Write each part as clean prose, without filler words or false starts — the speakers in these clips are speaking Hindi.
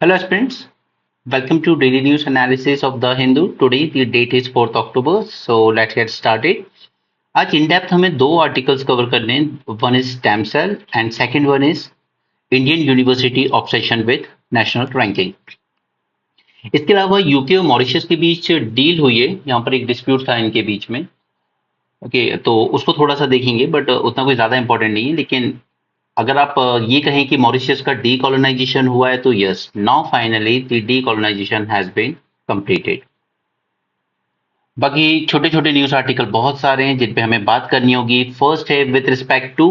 Hello aspirants, welcome to daily news analysis of the Hindu. Today the date is 4th October, so let's get started. आज इन डेप्थ हमें दो आर्टिकल्स कवर करने हैं. One is stem cell and second one is Indian university obsession with national ranking. इसके अलावा यूके और मॉरिशस के बीच डील हुई है. यहाँ पर एक डिस्प्यूट था इनके बीच में. तो उसको थोड़ा सा देखेंगे बट उतना कोई ज्यादा इंपॉर्टेंट नहीं है. लेकिन अगर आप ये कहें कि मॉरिशस का डीकोलोनाइजेशन हुआ है तो yes, now finally the decolonisation has been completed. बाकी छोटे छोटे न्यूज आर्टिकल बहुत सारे हैं जिन पे हमें बात करनी होगी. फर्स्ट है with respect to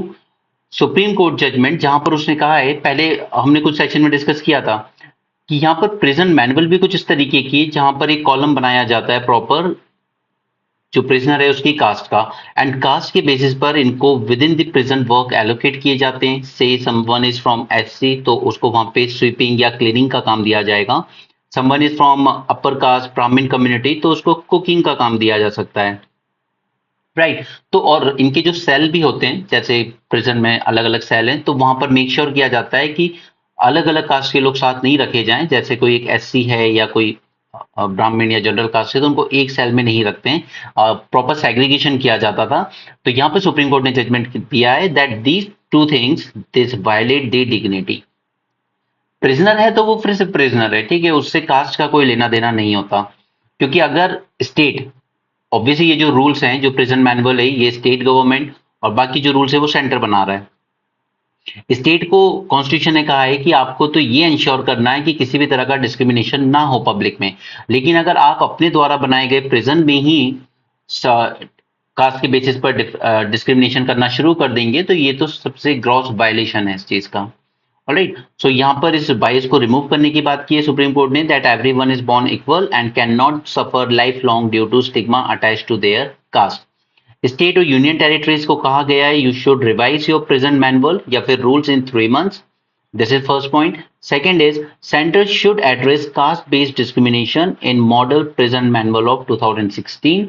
Supreme Court judgment, जहां पर उसने कहा है, पहले हमने कुछ सेक्शन में डिस्कस किया था कि यहाँ पर प्रिजन मैनुअल भी कुछ इस तरीके की, जहां पर एक कॉलम बनाया जाता है प्रॉपर जो प्रिजनर है उसकी कास्ट का, एंड कास्ट के बेसिस पर इनको with in the prison work allocate किए जाते हैं. से समवन इज फ्रॉम एससी तो उसको वहां पे स्वीपिंग या क्लीनिंग का काम दिया जाएगा. Someone is from upper caste ब्राह्मण कम्युनिटी तो उसको कुकिंग का काम दिया जा सकता है. राइट तो और इनके जो सेल भी होते हैं, जैसे प्रिजन में अलग अलग सेल हैं, तो वहां पर मेक श्योर किया जाता है कि अलग अलग कास्ट के लोग साथ नहीं रखे जाएं. जैसे कोई एक एससी है या कोई ब्राह्मण या जनरल कास्ट है तो उनको एक सेल में नहीं रखते हैं. प्रॉपर सेग्रीगेशन किया जाता था. तो यहाँ पर सुप्रीम कोर्ट ने जजमेंट दिया है that these two things this violate the dignity. Prisoner है तो वो फिर से प्रिजनर है, ठीक है, उससे कास्ट का कोई लेना देना नहीं होता. क्योंकि अगर स्टेट, ऑब्वियसली ये जो रूल्स हैं, जो प्रिजन मैनुअल है, ये स्टेट गवर्नमेंट और बाकी जो रूल्स है वो सेंटर बना रहा है. स्टेट को कॉन्स्टिट्यूशन ने कहा है कि आपको तो ये इंश्योर करना है कि किसी भी तरह का डिस्क्रिमिनेशन ना हो पब्लिक में. लेकिन अगर आप अपने द्वारा बनाए गए प्रिजन में ही कास्ट के बेसिस पर डिस्क्रिमिनेशन करना शुरू कर देंगे तो ये तो सबसे ग्रॉस वायलेशन है इस चीज का. ऑलराइट, सो यहाँ पर इस बायस को रिमूव करने की बात की है सुप्रीम कोर्ट ने, that everyone is born equal and can not suffer life long due to stigma attach to their caste. State और यूनियन टेरिटरीज को कहा गया है you should revise your present manual या फिर rules in 3 months. This is first point. Second is center should address caste based discrimination in model present manual of 2016.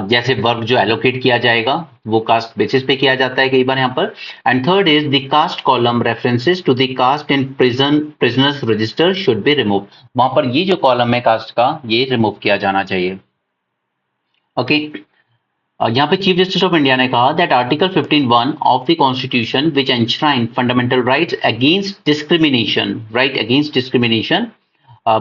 जैसे वर्क जो एलोकेट किया जाएगा वो कास्ट बेसिस पे किया जाता है कई बार यहाँ पर. And third is the caste column references to the caste in prisoners register should be remove. वहां पर ये जो कॉलम है कास्ट का ये रिमूव किया जाना चाहिए. ओके यहाँ पे चीफ जस्टिस ऑफ इंडिया ने कहा that article 15(1) of the constitution which enshrine fundamental rights against discrimination, right against discrimination,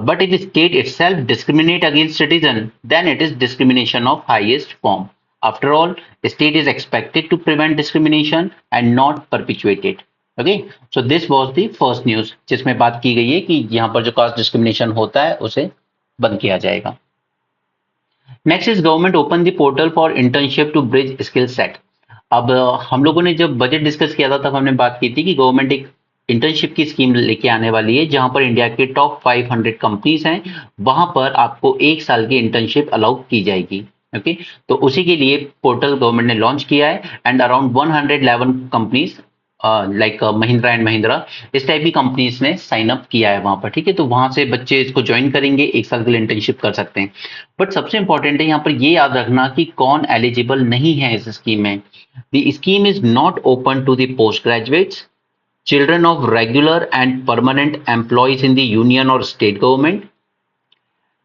but if the state itself discriminate against citizen, then it is discrimination of highest form. After all, the state is expected to prevent discrimination and not perpetuate it. Okay, so this was the first news जिसमें बात की गई है कि यहाँ पर जो कास्ट डिस्क्रिमिनेशन होता है उसे बंद किया जाएगा. Next is government open the portal for internship to bridge skill set. अब हम लोगों ने जब बजट डिस्कस किया था तब हमने बात की थी कि गवर्नमेंट एक इंटर्नशिप की स्कीम लेके आने वाली है जहां पर इंडिया के टॉप 500 कंपनीज हैं, वहां पर आपको 1 साल की इंटर्नशिप अलाउ की जाएगी. ओके तो उसी के लिए पोर्टल गवर्नमेंट ने लॉन्च किया है and around 111 companies like Mahindra and Mahindra इस टाइप की कंपनीज ने साइन अप किया है वहां पर. ठीक है, तो वहां से बच्चे इसको ज्वाइन करेंगे, 1 साल के लिए इंटर्नशिप कर सकते हैं. बट सबसे इंपॉर्टेंट है यहाँ पर ये याद रखना कि कौन एलिजिबल नहीं है इस स्कीम में. The scheme is not open to the post graduates, children of regular and permanent employees in the union or state government,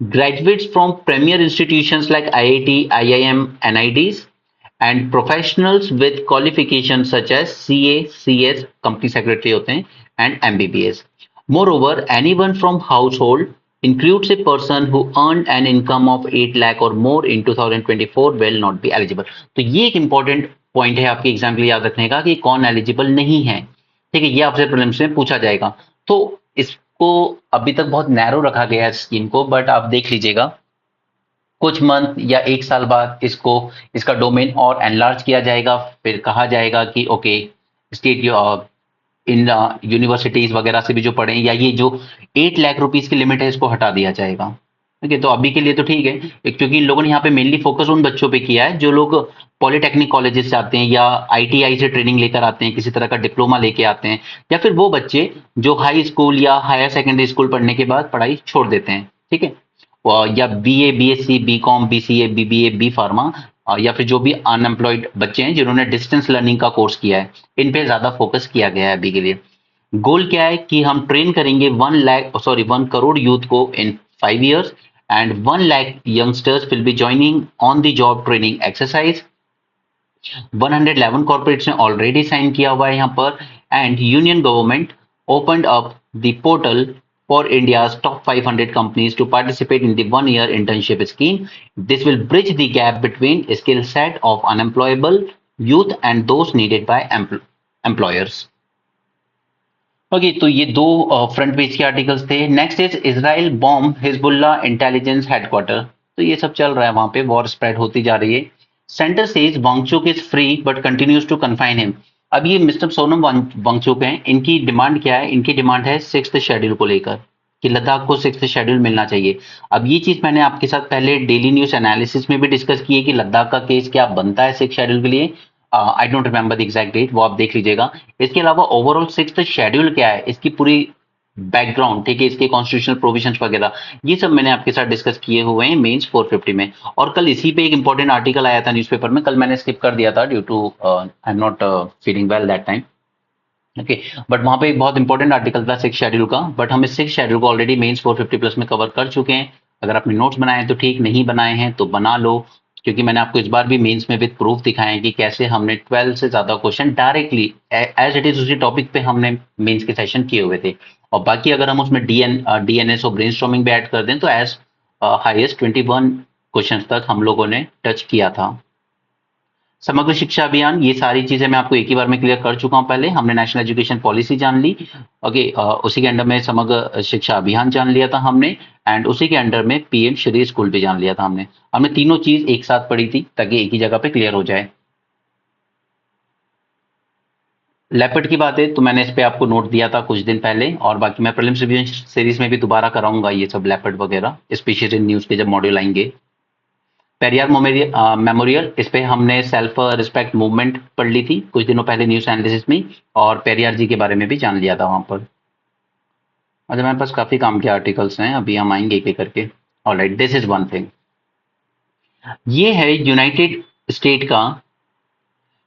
graduates from premier institutions like IIT, IIM, NIDs, and professionals with qualifications such as CA, CS, company secretary होते हैं, and MBBS. Moreover, anyone from household includes a person who earned an income of 8 lakh or more in 2024 will not be eligible. तो ये एक important point है आपके एग्जाम के लिए याद रखने का कि कौन एलिजिबल नहीं है. ठीक है, ये आपसे प्रीलिम्स में पूछा जाएगा. तो इसको अभी तक बहुत नैरो रखा गया है स्कीम को, बट आप देख लीजिएगा कुछ मंथ या 1 साल बाद इसका डोमेन और एनलार्ज किया जाएगा. फिर कहा जाएगा कि ओके स्टेट इन यूनिवर्सिटीज वगैरह से भी जो पढ़े या ये जो 8 लाख रुपीज की लिमिट है इसको हटा दिया जाएगा. ठीक है, तो अभी के लिए तो ठीक है क्योंकि इन लोगों ने यहाँ पे मेनली फोकस उन बच्चों पे किया है जो लोग पॉलिटेक्निक कॉलेजेस से आते हैं या आईटीआई से ट्रेनिंग लेकर आते हैं, किसी तरह का डिप्लोमा लेके आते हैं, या फिर वो बच्चे जो हाई स्कूल या हायर सेकेंडरी स्कूल पढ़ने के बाद पढ़ाई छोड़ देते हैं. ठीक है, या BA, BSc, BCom, BCA, BBA, B pharma, या फिर जो भी अनएम्प्लॉयड बच्चे हैं जिन्होंने डिस्टेंस लर्निंग का कोर्स किया है, इन पे ज्यादा फोकस किया गया है अभी के लिए. गोल क्या है कि हम ट्रेन करेंगे 1 करोड़ यूथ को in 5 years and 1 lakh youngsters will be joining on the job training exercise. 111 corporates ने ऑलरेडी साइन किया हुआ है यहाँ पर and union government opened up the portal for India's top 500 companies to participate in the 1 year internship scheme. This will bridge the gap between skill set of unemployable youth and those needed by employers. Okay, तो ये दो फ्रंट पेज के आर्टिकल्स थे। Next is Israel bomb Hezbollah intelligence headquarter. तो ये सब चल रहा है, वहां पे वॉर स्प्रेड होती जा रही है। Center says Wangchuk is free but continues to confine him. अब ये मिस्टर सोनम वांगचुक हैं, इनकी डिमांड क्या है? इनकी डिमांड है 6th शेड्यूल को लेकर कि लद्दाख को 6th शेड्यूल मिलना चाहिए। अब ये चीज मैंने आपके साथ पहले डेली न्यूज एनालिसिस में भी डिस्कस की है कि लद्दाख का केस क्या बनता है 6th शेड्यूल के लिए। I don't remember the exact date, वो आप देख लीजिएगा। इसके अलावा ओवरऑल 6th शेड्यूल क्या है, इसकी पूरी बैकग्राउंड, ठीक है, इसके कॉन्स्टिट्यूशनल प्रोविजंस वगैरह, ये सब मैंने आपके साथ डिस्कस किए हुए हैं मेंस 450 में। और कल इसी पे एक इंपॉर्टेंट आर्टिकल आया था न्यूज़पेपर में, कल मैंने स्किप कर दिया था due to I am not feeling well that time. Okay, but वहां पे एक बहुत इंपॉर्टेंट आर्टिकल था 6th शेड्यूल का, बट हम इस 6th शेड्यूल को ऑलरेडी मेंस 450 प्लस में कवर कर चुके हैं। अगर आपने नोट्स बनाए हैं तो ठीक, नहीं बनाए हैं तो बना लो, क्योंकि मैंने आपको इस बार भी मेंस में विद प्रूफ दिखाए हैं कि कैसे हमने 12 से ज्यादा question directly as it is उसी टॉपिक पे हमने मेंस के सेशन किए हुए थे। और बाकी अगर हम उसमें डीएनएस और ब्रेनस्टॉर्मिंग भी ऐड कर दें तो एज हाईएस्ट 21 क्वेश्चन तक हम लोगों ने टच किया था। समग्र शिक्षा अभियान, ये सारी चीजें मैं आपको एक ही बार में क्लियर कर चुका हूं। पहले हमने नेशनल एजुकेशन पॉलिसी जान ली, ओके, उसी के अंडर में समग्र शिक्षा अभियान जान लिया था हमने, एंड उसी के अंडर में पीएम श्री स्कूल भी जान लिया था हमने। हमने तीनों चीज एक साथ पढ़ी थी ताकि एक ही जगह पे क्लियर हो जाए। लेपर्ड की बात है तो मैंने इस पे आपको नोट दिया था कुछ दिन पहले, और बाकी मैं प्रीलिम्स रिवीजन सीरीज में भी दोबारा कराऊंगा ये सब लेपर्ड वगैरह, स्पेशली न्यूज के जब मॉड्यूल आएंगे। पेरियार मेमोरियल, इस पे हमने सेल्फ रिस्पेक्ट मूवमेंट पढ़ ली थी कुछ दिनों पहले न्यूज एनालिसिस में, और पेरियार जी के बारे में भी जान लिया था वहां पर। अच्छा, मेरे पास काफी काम के आर्टिकल्स हैं, अभी हम आएंगे एक एक करके। Alright, this is one thing. ये है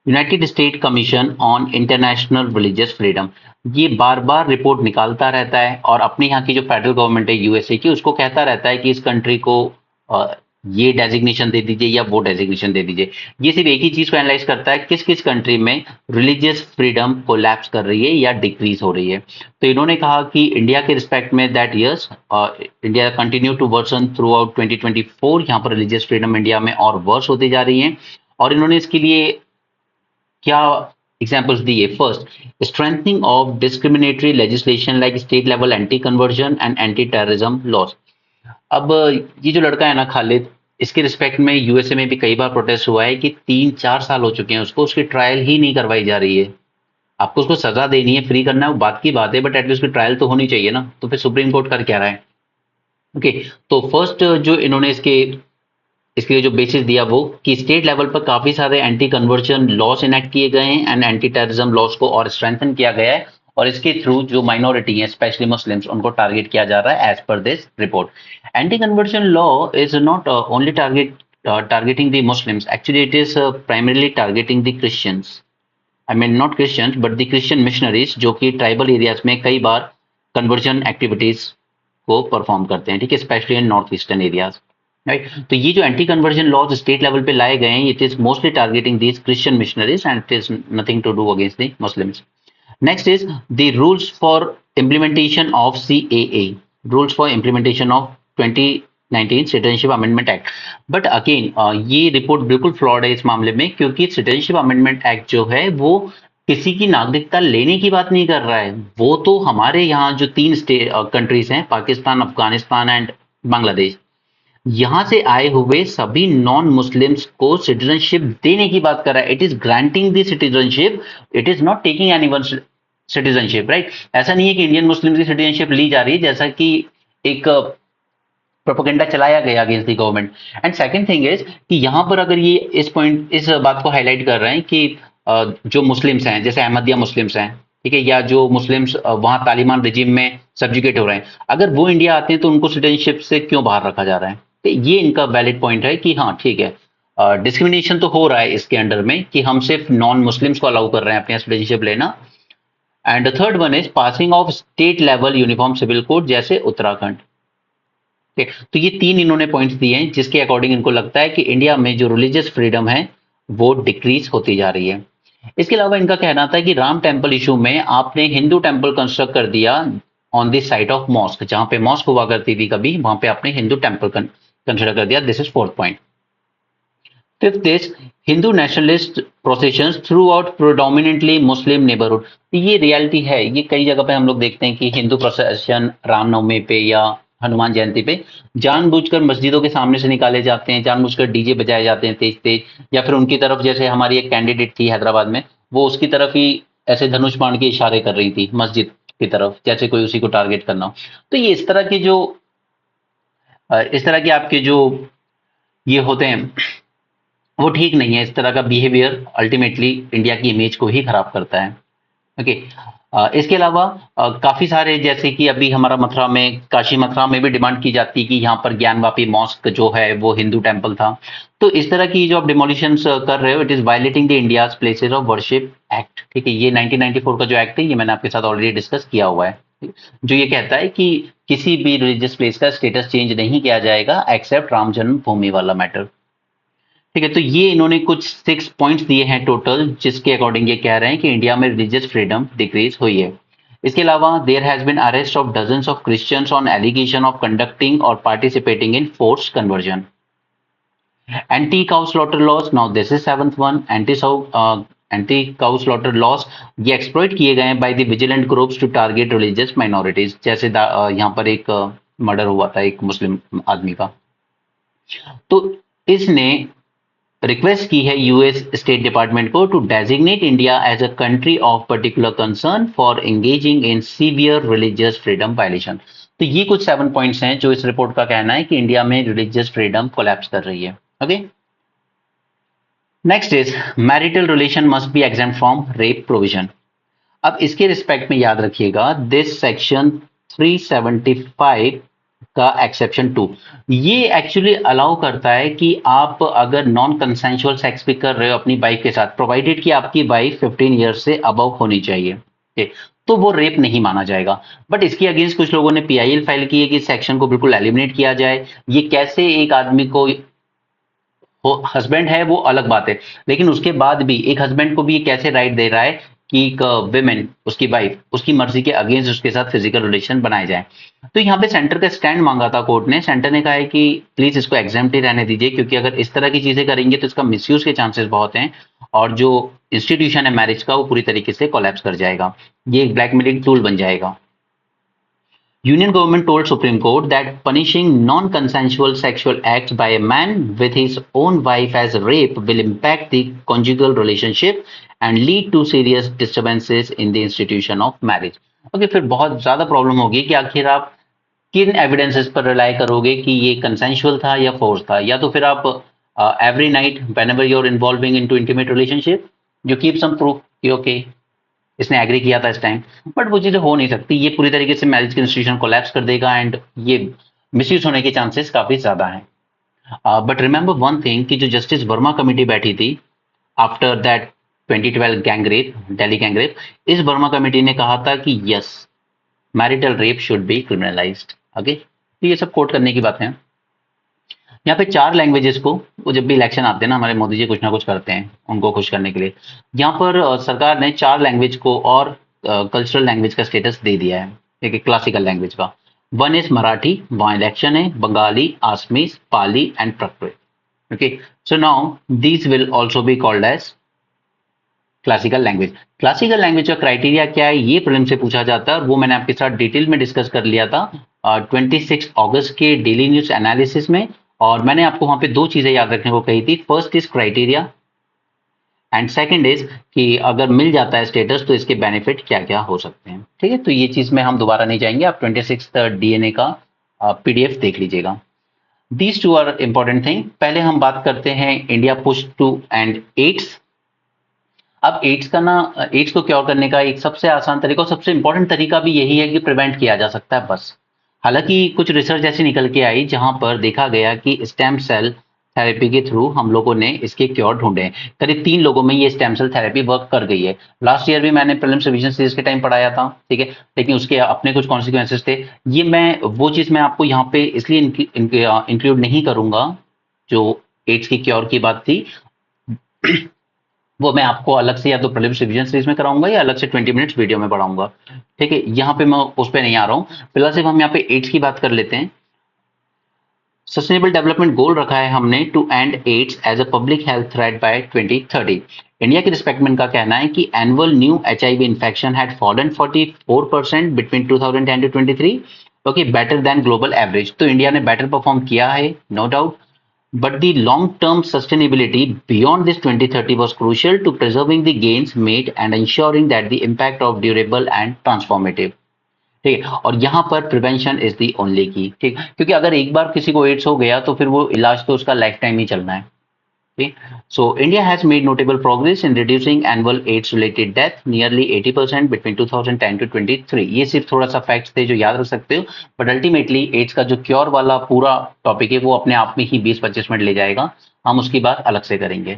United state commission on international religious freedom. ये बार बार रिपोर्ट निकालता रहता है और अपने यहाँ की जो फेडरल गवर्नमेंट है यूएसए की, उसको कहता रहता है कि इस कंट्री को ये डेजिग्नेशन दे दीजिए या वो डेजिग्नेशन दे दीजिए। ये सिर्फ एक ही चीज को एनालाइज करता है, किस किस कंट्री में रिलीजियस फ्रीडम कोलैप्स कर रही है या डिक्रीज हो रही है। तो इन्होंने कहा कि इंडिया के रिस्पेक्ट में that yes India continue to worsen throughout 2024। यहाँ पर रिलीजियस फ्रीडम इंडिया में और वर्स होती जा रही है। और इन्होंने इसके लिए क्या एग्जाम्पल्स दिए? First, strengthening of discriminatory legislation like state level anti conversion and anti terrorism loss. अब ये जो लड़का है ना खालिद, इसके रिस्पेक्ट में यूएसए में भी कई बार प्रोटेस्ट हुआ है कि 3-4 साल हो चुके हैं उसको, उसकी ट्रायल ही नहीं करवाई जा रही है। आपको उसको सजा देनी है, फ्री करना है, वो बात की बात है, बट एटलीस्ट उसकी ट्रायल तो होनी चाहिए ना। तो फिर सुप्रीम कोर्ट कर क्या रहा है? ओके, तो फर्स्ट जो इन्होंने इसके लिए जो बेसिस दिया वो कि स्टेट लेवल पर काफी सारे एंटी कन्वर्जन लॉस इनेक्ट किए गए हैं एंड एंटी टेररिज्म लॉस को और स्ट्रेंथन किया गया है, और इसके थ्रू जो माइनॉरिटी है स्पेशली मुस्लिम्स, उनको टारगेट किया जा रहा है as per this report. Anti conversion law is not only targeting the Muslims. Actually, it is primarily targeting the Christians. I mean not Christians, but the Christian missionaries जो कि ट्राइबल एरियाज में कई बार कन्वर्जन एक्टिविटीज को परफॉर्म करते हैं, ठीक है, specially in north eastern areas, right. तो ये जो anti conversion laws state level पे लाए गए हैं, it is mostly targeting these Christian missionaries and it is nothing to do against the Muslims. Next is the rules for implementation of CAA, rules for implementation of 2019 citizenship amendment act. But again ये रिपोर्ट बिल्कुल फ्लॉड है इस मामले में, क्योंकि सिटीजनशिप अमेंडमेंट एक्ट जो है वो किसी की नागरिकता लेने की बात नहीं कर रहा है। वो तो हमारे यहाँ जो 3 स्टेट कंट्रीज हैं, पाकिस्तान, अफगानिस्तान एंड बांग्लादेश, यहां से आए हुए सभी नॉन मुस्लिम्स को सिटीजनशिप देने की बात कर रहा है। It is granting the citizenship, it is not taking anyone citizenship, right. ऐसा नहीं है कि इंडियन मुस्लिम की सिटीजनशिप ली जा रही है, जैसा कि एक प्रोपोगेंडा चलाया गया against the government. And second thing is कि यहां पर अगर ये इस बात को हाईलाइट कर रहे हैं कि जो मुस्लिम्स हैं, जैसे अहमदिया मुस्लिम्स हैं, ठीक है, या जो मुस्लिम्स वहां तालिबान रिजीम में सब्जुकेट हो रहे हैं, अगर वो इंडिया आते हैं तो उनको सिटीजनशिप से क्यों बाहर रखा जा रहा है? तो ये इनका वैलिड पॉइंट है कि हाँ ठीक है, डिस्क्रिमिनेशन तो हो रहा है इसके अंडर में कि हम सिर्फ नॉन मुस्लिम्स को अलाउ कर रहे हैं अपने सिटीजनशिप लेना, and the third one is passing of state level uniform civil code जैसे उत्तराखंड। ठीक है, तो ये तीन इन्होंने पॉइंट्स दिए हैं जिसके अकॉर्डिंग इनको लगता है कि इंडिया में जो रिलीजियस फ्रीडम है वो डिक्रीज होती जा रही है। इसके अलावा इनका कहना था कि राम टेम्पल इशू में आपने हिंदू टेम्पल कंस्ट्रक्ट कर दिया on the site of mosque, जहां पे मॉस्क हुआ करती थी कभी, वहां पे आपने हिंदू टेम्पल कंसिडर कर दिया। This is fourth point. Fifth is Hindu nationalist processions through out प्रोडोमिनेटली Muslim neighbourhood. ये रियलिटी है, ये कई जगह पे हम लोग देखते हैं कि हिंदू प्रोसेशन रामनवमी पे या हनुमान जयंती पे जानबूझकर मस्जिदों के सामने से निकाले जाते हैं, जानबूझकर डीजे बजाए जाते हैं तेज तेज, या फिर उनकी तरफ, जैसे हमारी एक कैंडिडेट थी हैदराबाद में, वो उसकी तरफ ही ऐसे धनुष बाण के इशारे कर रही थी मस्जिद की तरफ, जैसे कोई उसी को टारगेट करना हो। तो ये इस तरह के आपके जो ये होते हैं वो ठीक नहीं है। इस तरह का बिहेवियर अल्टीमेटली इंडिया की इमेज को ही खराब करता है। ओके। इसके अलावा काफी सारे, जैसे कि अभी हमारा मथुरा में, काशी मथुरा में भी डिमांड की जाती है कि यहाँ पर ज्ञानवापी मॉस्क जो है वो हिंदू टेम्पल था। तो इस तरह की जो आप डिमोलिशंस कर रहे हो, it is violating the India's places of worship act. ठीक है, ये 1994 का जो एक्ट है, ये मैंने आपके साथ ऑलरेडी डिस्कस किया हुआ है, जो ये कहता है कि किसी भी रिलीजियस प्लेस का स्टेटस चेंज नहीं किया जाएगा एक्सेप्ट राम जन्मभूमि वाला मैटर। ठीक है, तो ये इन्होंने कुछ 6 पॉइंट्स दिए हैं टोटल, जिसके अकॉर्डिंग ये कह रहे हैं कि इंडिया में रिलीजियस फ्रीडम डिक्रीज हुई है। इसके अलावा there has been arrest of dozens of Christians on allegation of conducting और participating in force conversion. Anti cow slaughter laws, now this is seventh one. Anti cow slaughter laws ये एक्सप्लॉइट किए गए हैं by the vigilante groups to target religious minorities. जैसे यहाँ पर एक मर्डर हुआ था एक मुस्लिम आदमी का, तो इसने रिक्वेस्ट की है यूएस स्टेट डिपार्टमेंट को to designate India as a country of particular concern for engaging in severe religious freedom violation. तो ये कुछ 7 पॉइंट्स हैं जो इस रिपोर्ट का कहना है कि इंडिया में रिलीजियस फ्रीडम कोलैप्स कर रही है। Okay, next is marital relation must be exempt from rape provision. अब इसके रिस्पेक्ट में याद रखिएगा, दिस सेक्शन 375 का एक्सेप्शन 2 ये एक्चुअली अलाउ करता है कि आप अगर नॉन कंसेंशुअल सेक्स भी कर रहे हो अपनी वाइफ के साथ, प्रोवाइडेड कि आपकी वाइफ 15 ईयर्स से अबव होनी चाहिए, okay, तो वो रेप नहीं माना जाएगा। बट इसके अगेंस्ट कुछ लोगों ने पीआईएल फाइल की है कि सेक्शन को बिल्कुल एलिमिनेट किया जाए। ये कैसे, एक आदमी को हस्बैंड है वो अलग बात है, लेकिन उसके बाद भी एक हस्बैंड को भी ये कैसे राइट दे रहा है कि एक विमेन, उसकी वाइफ, उसकी मर्जी के अगेंस्ट उसके साथ फिजिकल रिलेशन बनाए जाए। तो यहाँ पे सेंटर का स्टैंड मांगा था कोर्ट ने। सेंटर ने कहा है कि प्लीज इसको एग्जाम्प्ट ही रहने दीजिए, क्योंकि अगर इस तरह की चीजें करेंगे तो इसका मिसयूज के चांसेस बहुत हैं, और जो इंस्टीट्यूशन है मैरिज का वो पूरी तरीके से कोलैप्स कर जाएगा, ये एक ब्लैकमेलिंग टूल बन जाएगा। Union government told Supreme Court that punishing non-consensual sexual acts by a man with his own wife as rape will impact the conjugal relationship and lead to serious disturbances in the institution of marriage. Okay, फिर बहुत ज्यादा प्रॉब्लम होगी कि आखिर आप किन एविडेंसेस पर रिलाई करोगे कि ये कंसेंशुअल था या फोर्स था, या तो फिर आप every night whenever you are involving into intimate relationship you keep some proof कि ओके इसने एग्री किया था इस टाइम, बट वो चीजें हो नहीं सकती। ये पूरी तरीके से मैरिज के इंस्टीट्यूशन कोलैप्स कर देगा एंड ये मिसयूज होने के चांसेस काफी ज्यादा हैं। बट रिमेंबर वन थिंग कि जो जस्टिस वर्मा कमेटी बैठी थी after that 2012 gangrape, Delhi gangrape, इस वर्मा कमेटी ने कहा था कि yes, marital rape should be criminalized. Okay, तो ये सब कोट करने की बातें हैं। यहाँ पे 4 लैंग्वेजेस को, वो जब भी इलेक्शन आते हैं ना, हमारे मोदी जी कुछ ना कुछ करते हैं उनको खुश करने के लिए, यहाँ पर सरकार ने 4 लैंग्वेज को और कल्चरल लैंग्वेज का स्टेटस दे दिया है, एक क्लासिकल लैंग्वेज का। वन इज मराठी, वहाँ इलेक्शन है, Bengali, Assamese, Pali and Prakrit. Okay, so now these will also be called as classical language. Classical language का क्राइटेरिया क्या है, ये प्रीलिम से पूछा जाता है, और वो मैंने आपके साथ डिटेल में डिस्कस कर लिया था 26 अगस्त के डेली न्यूज एनालिसिस में, और मैंने आपको वहां पे 2 चीजें याद रखने को कही थी। First is criteria and second is कि अगर मिल जाता है स्टेटस तो इसके बेनिफिट क्या क्या हो सकते हैं। ठीक है, तो ये चीज में हम दोबारा नहीं जाएंगे, आप 26 डीएनए का पीडीएफ देख लीजिएगा। These 2 are important thing. पहले हम बात करते हैं India push to end AIDS. अब एड्स को क्योर करने का एक सबसे आसान तरीका और सबसे इंपॉर्टेंट तरीका भी यही है कि प्रिवेंट किया जा सकता है बस। हालांकि कुछ रिसर्च ऐसी निकल के आई जहां पर देखा गया कि स्टेम सेल थेरेपी के थ्रू हम लोगों ने इसके क्योर ढूंढे हैं। करीब 3 लोगों में ये स्टेम सेल थेरेपी वर्क कर गई है। लास्ट ईयर भी मैंने प्रीलिम्स रिवीजन सीरीज के टाइम पढ़ाया था, ठीक है, लेकिन उसके अपने कुछ कॉन्सिक्वेंसेस थे। ये मैं वो चीज मैं आपको यहाँ पे इसलिए इंक्लूड नहीं करूंगा जो एड्स की क्योर की बात थी। वो मैं आपको अलग से या तो प्रीलिम्स रिवीजन सीरीज में कराऊंगा या अलग से 20 मिनट्स वीडियो में पढ़ाऊंगा, ठीक है। यहाँ पे मैं उस पर नहीं आ रहा हूँ, फिलहाल सिर्फ हम यहाँ पे एड्स की बात कर लेते हैं। सस्टेनेबल डेवलपमेंट गोल रखा है हमने to end AIDS as a public health threat by 2030। India के रिस्पेक्ट में इनका कहना है कि annual new HIV infection had fallen 44% between 2010 to 23, okay, better than global average. तो इंडिया ने बेटर परफॉर्म किया है, no doubt, but the long-term sustainability beyond this 2030 was crucial to preserving the gains made and ensuring that the impact of durable and transformative। ठीक है, और यहाँ पर प्रिवेंशन इज दी ओनली की, ठीक, क्योंकि अगर एक बार किसी को एड्स हो गया तो फिर वो इलाज तो उसका लाइफ टाइम ही चलना है, ठीक। So India has made notable progress in reducing annual AIDS related death nearly 80% between 2010 to 23। ये सिर्फ थोड़ा सा फैक्ट्स थे जो याद रख सकते हो, बट अल्टीमेटली एड्स का जो क्योर वाला पूरा टॉपिक है वो अपने आप में ही 20-25 मिनट ले जाएगा, हम उसकी बात अलग से करेंगे।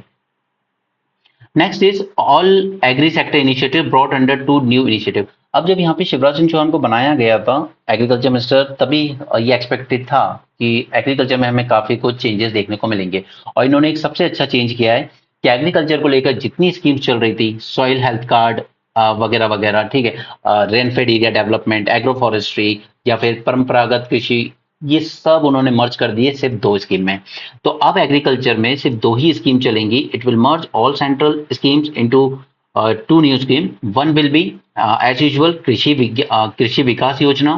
Next is all agri sector initiative brought under 2 new initiative. अब जब यहाँ पे शिवराज सिंह चौहान को बनाया गया था एग्रीकल्चर मिनिस्टर, तभी ये एक्सपेक्टेड था कि एग्रीकल्चर में हमें काफी कुछ चेंजेस देखने को मिलेंगे, और इन्होंने एक सबसे अच्छा चेंज किया है कि एग्रीकल्चर को लेकर जितनी स्कीम्स चल रही थी, सॉइल हेल्थ कार्ड वगैरह वगैरह, ठीक है, rainfed area development, agro forestry या फिर परंपरागत कृषि, ये सब उन्होंने मर्ज कर दिए सिर्फ 2 स्कीम में। तो अब एग्रीकल्चर में सिर्फ 2 ही स्कीम चलेंगी। It will merge all central schemes into 2 new scheme. One will be as usual Krishi Vikas योजना,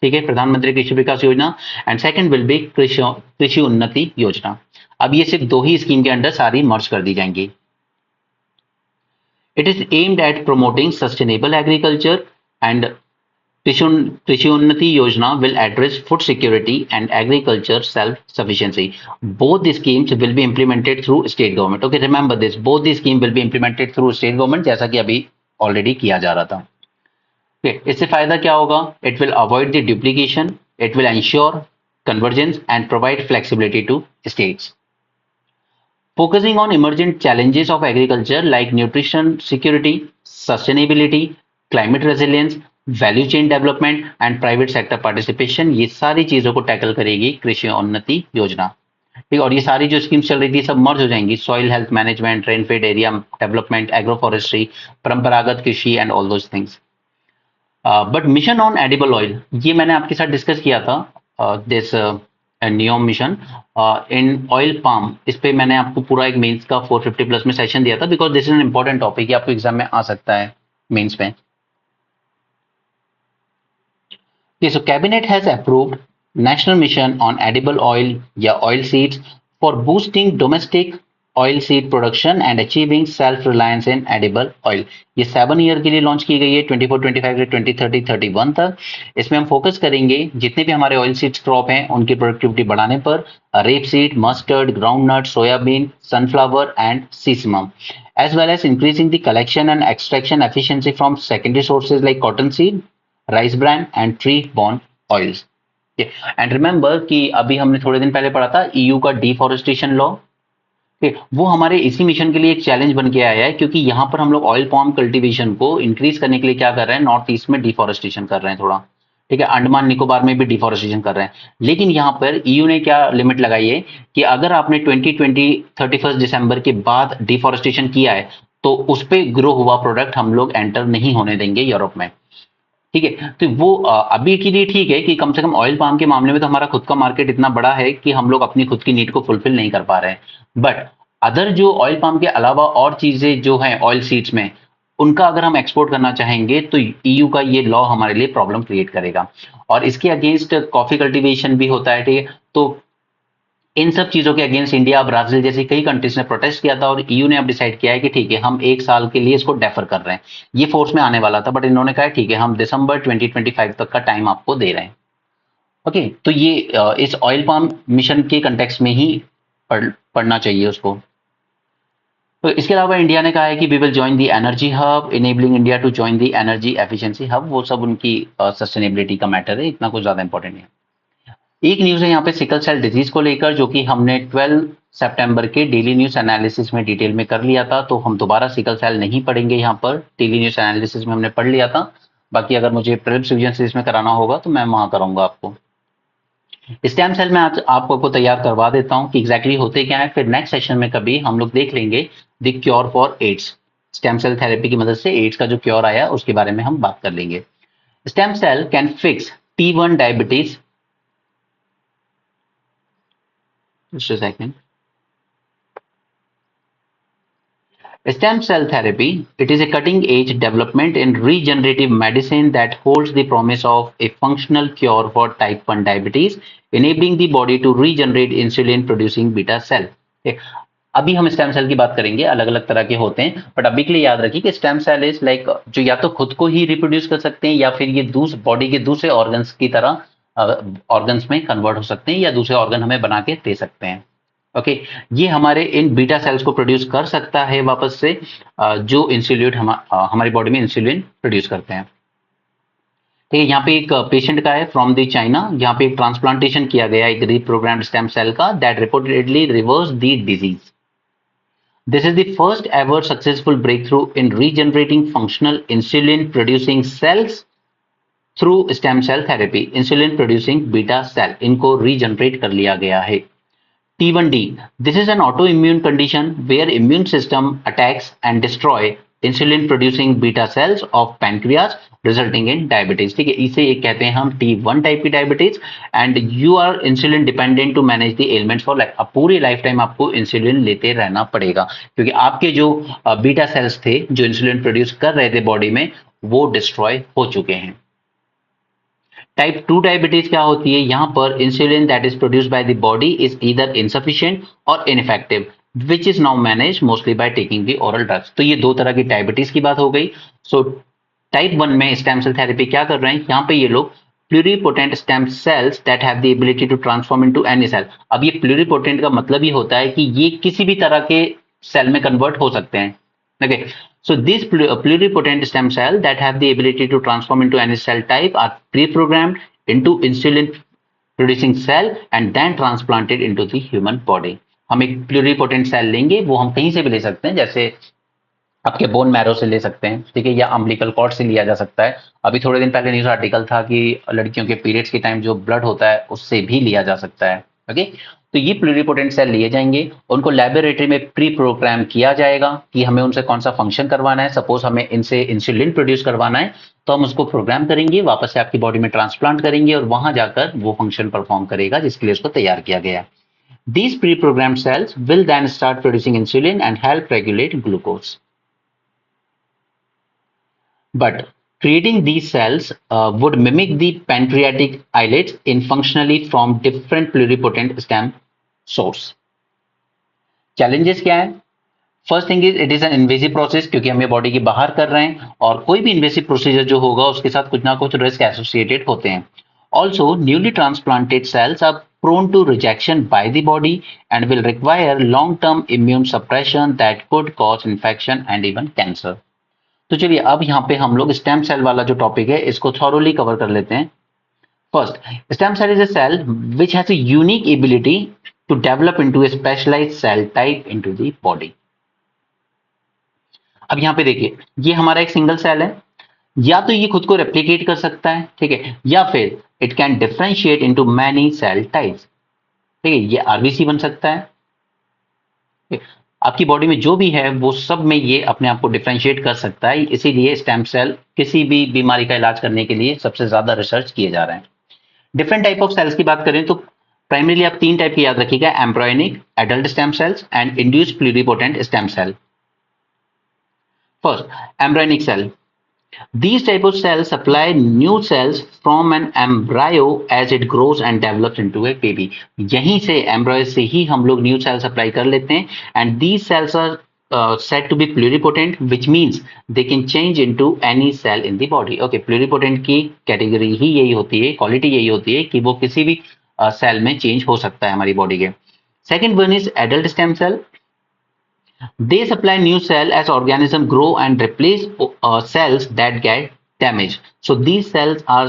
ठीक है, प्रधानमंत्री कृषि विकास योजना, एंड सेकंड विल बी कृषि उन्नति योजना। अब ये सिर्फ 2 ही स्कीम के अंडर सारी मर्ज कर दी जाएंगी। It is aimed at promoting sustainable agriculture, and कृषि उन्नति योजना will address food security and agriculture self-sufficiency. Both the schemes will be implemented through state government. Okay, remember this. Both the scheme will be implemented through state government, जैसा कि अभी already किया जा रहा था। Okay, इससे फायदा क्या होगा? It will avoid the duplication, it will ensure convergence and provide flexibility to states. Focusing on emergent challenges of agriculture like nutrition security, sustainability, climate resilience, value chain development and private sector participation, ये सारी चीजों को टैकल करेगी कृषि उन्नति योजना, ठीक। और ये सारी जो स्कीम्स चल रही थी सब मर्ज हो जाएंगी, soil health management, rainfed area development, agro forestry, परंपरागत कृषि and all those things. But mission on edible oil, ये मैंने आपके साथ डिस्कस किया था, this NEOM mission in oil palm, इस पे मैंने आपको पूरा एक मेंस का 450 प्लस में सेशन दिया था, because this is an important topic, आपको एग्जाम में आ सकता है मेंस में। Okay, so Cabinet has approved National Mission on Edible Oil या oil seeds for boosting domestic oil seed production and achieving self-reliance in edible oil। ये 7 ईयर के लिए लॉन्च की गई है, 24-25 से 2030-31 तक। इसमें हम फोकस करेंगे जितने भी हमारे ऑयल सीड्स क्रॉप हैं उनकी प्रोडक्टिविटी बढ़ाने पर, rapeseed, mustard, groundnut, soybean, sunflower and sesamum, as well as increasing the collection and extraction efficiency from secondary sources like cotton seed, rice bran and tree born oils. And remember कि अभी हमने थोड़े दिन पहले पढ़ा था ईयू का डिफॉरेस्टेशन लॉ, वो हमारे इसी मिशन के लिए एक चैलेंज बन के आया है, क्योंकि यहाँ पर हम लोग ऑयल पाम कल्टीवेशन को इंक्रीज करने के लिए क्या कर रहे हैं, नॉर्थ ईस्ट में डिफॉरेस्टेशन कर रहे हैं थोड़ा, ठीक है, अंडमान निकोबार में भी डिफॉरेस्टेशन कर रहे हैं। लेकिन यहाँ पर ईयू ने क्या लिमिट लगाई है कि अगर आपने 2020 31 दिसंबर के बाद डिफॉरेस्टेशन किया है तो उस पर ग्रो हुआ प्रोडक्ट हम लोग एंटर नहीं होने देंगे यूरोप में, ठीक है। तो वो अभी के लिए ठीक है कि कम से कम ऑयल पाम के मामले में तो हमारा खुद का मार्केट इतना बड़ा है कि हम लोग अपनी खुद की नीड को फुलफिल नहीं कर पा रहे हैं, बट अदर जो ऑयल पाम के अलावा और चीजें जो हैं ऑयल सीड्स में, उनका अगर हम एक्सपोर्ट करना चाहेंगे तो ईयू का ये लॉ हमारे लिए प्रॉब्लम क्रिएट करेगा। और इसके अगेंस्ट कॉफी कल्टीवेशन भी होता है, ठीक है। तो इन सब चीजों के अगेंस्ट इंडिया, ब्राजील जैसी कई कंट्रीज ने प्रोटेस्ट किया था, और ईयू ने अब डिसाइड किया है कि ठीक है हम 1 साल के लिए इसको डेफर कर रहे हैं। ये फोर्स में आने वाला था, बट इन्होंने कहा ठीक है हम दिसंबर 2025 तक का टाइम आपको दे रहे हैं। ओके, तो ये इस ऑयल पाम मिशन के कंटेक्स्ट में ही पढ़ना चाहिए उसको। तो इसके अलावा इंडिया ने कहा है कि we will join the energy hub, enabling India to join the energy efficiency hub. वो सब उनकी सस्टेनेबिलिटी का मैटर है, इतना कुछ ज्यादा इंपॉर्टेंट नहीं है। एक न्यूज है यहाँ पे सिकल सेल डिजीज को लेकर, जो कि हमने 12 सितंबर के डेली न्यूज एनालिसिस में डिटेल में कर लिया था, तो हम दोबारा सिकल सेल नहीं पढ़ेंगे। यहाँ पर डेली न्यूज एनालिसिस में हमने पढ़ लिया था। बाकी अगर मुझे प्रीलिम्स रिवीजन सीरीज में कराना होगा तो मैं वहां कराऊंगा आपको। स्टेम सेल में आज आपको तैयार करवा देता हूं कि एग्जैक्टली होते क्या है, फिर नेक्स्ट सेशन में कभी हम लोग देख लेंगे the cure for AIDS. Stem cell therapy की मदद से एड्स का जो क्योर आया उसके बारे में हम बात कर लेंगे। Stem cell can fix T1 diabetes. Just a second. Stem cell therapy, it is a cutting-edge development in regenerative medicine that holds the promise of a functional cure for type 1 diabetes, enabling the body to regenerate insulin-producing beta cell. Okay. अभी हम स्टेम सेल की बात करेंगे, अलग अलग तरह के होते हैं, बट अभी के लिए याद रखिए कि स्टेम सेल इज लाइक जो या तो खुद को ही रिप्रोड्यूस कर सकते हैं या फिर ये बॉडी के दूसरे ऑर्गन्स की तरह ऑर्गन्स में कन्वर्ट हो सकते हैं या दूसरे ऑर्गन हमें बना के दे सकते हैं। ओके, ये हमारे इन बीटा सेल्स को प्रोड्यूस कर सकता है वापस से, जो इंसुलिन हमारी बॉडी में इंसुलिन प्रोड्यूस करते हैं। ठीक है, यहाँ पे एक पेशेंट का है फ्रॉम द चाइना, यहाँ पे एक ट्रांसप्लांटेशन किया गया एक रीप्रोग्राम्ड स्टेम सेल का that reportedly reverse the disease. This is the first ever successful breakthrough in regenerating functional insulin producing cells through stem cell therapy. Insulin producing beta cell इनको regenerate कर लिया गया है। T1D. This is an autoimmune condition where immune system attacks and destroy insulin producing beta cells of pancreas resulting in diabetes. ठीक है, इसे एक कहते हैं हम T1 टाइप की diabetes and you are insulin dependent to manage the elements for life. अब पूरी लाइफ टाइम आपको इंसुलिन लेते रहना पड़ेगा क्योंकि आपके जो बीटा सेल्स थे जो इंसुलिन प्रोड्यूस कर रहे थे बॉडी में वो डिस्ट्रॉय हो चुके हैं। टाइप 2 डायबिटीज क्या होती है, यहां पर insulin that is produced by the body is either insufficient और ineffective which is now manage mostly by taking the oral drugs. तो ये दो तरह की डायबिटीज की बात हो गई। सो टाइप 1 में स्टेम सेल थेरेपी क्या कर रहे हैं, यहाँ पे ये लोग pluripotent stem cells that have the ability to transform into any cell. अब ये प्लूरिपोटेंट का मतलब ही होता है कि ये किसी भी तरह के सेल में कन्वर्ट हो सकते हैं। Okay, so these pluripotent stem cell that have the ability to transform into any cell type are pre-programmed into insulin producing cell and then transplanted into the human body. हम एक pluripotent cell लेंगे, वो हम कहीं से भी ले सकते हैं, जैसे आपके बोन मैरो से ले सकते हैं, ठीक है, या अम्बिलिकल कॉर्ड से लिया जा सकता है। अभी थोड़े दिन पहले न्यूज आर्टिकल था कि लड़कियों के पीरियड्स के टाइम जो ब्लड होता है उससे भी लिया जा सकता है। ओके, तो ये प्लूरिपोटेंट सेल लिए जाएंगे, उनको लेबोरेटरी में प्री प्रोग्राम किया जाएगा कि हमें उनसे कौन सा फंक्शन करवाना है। सपोज हमें इनसे इंसुलिन प्रोड्यूस करवाना है तो हम उसको प्रोग्राम करेंगे, वापस से आपकी बॉडी में ट्रांसप्लांट करेंगे और वहां जाकर वो फंक्शन परफॉर्म करेगा जिसके लिए उसको तैयार किया गया। These pre-programmed cells will then start producing insulin and help regulate glucose. But creating these cells would mimic the pancreatic islets in functionally from different pluripotent stem source. Challenges क्या है? First thing is it is an invasive process क्योंकि हम ये बॉडी के बाहर कर रहे हैं और कोई भी इन्वेसिव प्रोसीजर जो होगा उसके साथ कुछ ना कुछ रिस्क एसोसिएटेड होते हैं। Also newly transplanted cells are prone to rejection by the body and will require long-term immune suppression that could cause infection and even cancer. तो चलिए अब यहाँ पे हम लोग स्टेम सेल वाला जो टॉपिक है इसको थॉरोली कवर कर लेते हैं। First, stem cell is a cell which has a unique ability to develop into a specialized cell type into the body. अब यहाँ पे देखिए ये हमारा एक सिंगल सेल है, या तो ये खुद को रेप्लिकेट कर सकता है, ठीक है, या फिर it can differentiate into many cell types. ठीक है, ये आरबीसी बन सकता है, आपकी बॉडी में जो भी है वो सब में ये अपने आप को डिफरेंशिएट कर सकता है। इसीलिए स्टेम सेल किसी भी बीमारी का इलाज करने के लिए सबसे ज्यादा रिसर्च किए जा रहे हैं। डिफरेंट टाइप ऑफ सेल्स की बात करें तो प्राइमरीली आप तीन टाइप की याद रखिएगा, embryonic, adult stem cells and induced pluripotent stem cell. First, embryonic cell. These type of cells supply new cells from an embryo as it grows and develops into a baby. यहीं से embryo से ही हम लोग new cells supply कर लेते हैं and these cells are said to be pluripotent which means they can change into any cell in the body. Okay, pluripotent की कैटेगरी ही यही होती है, क्वालिटी यही होती है कि वो किसी भी सेल में चेंज हो सकता है हमारी बॉडी के। Second one is adult stem cell. They supply new cell as organism grow and replace cells that get damaged. So these cells are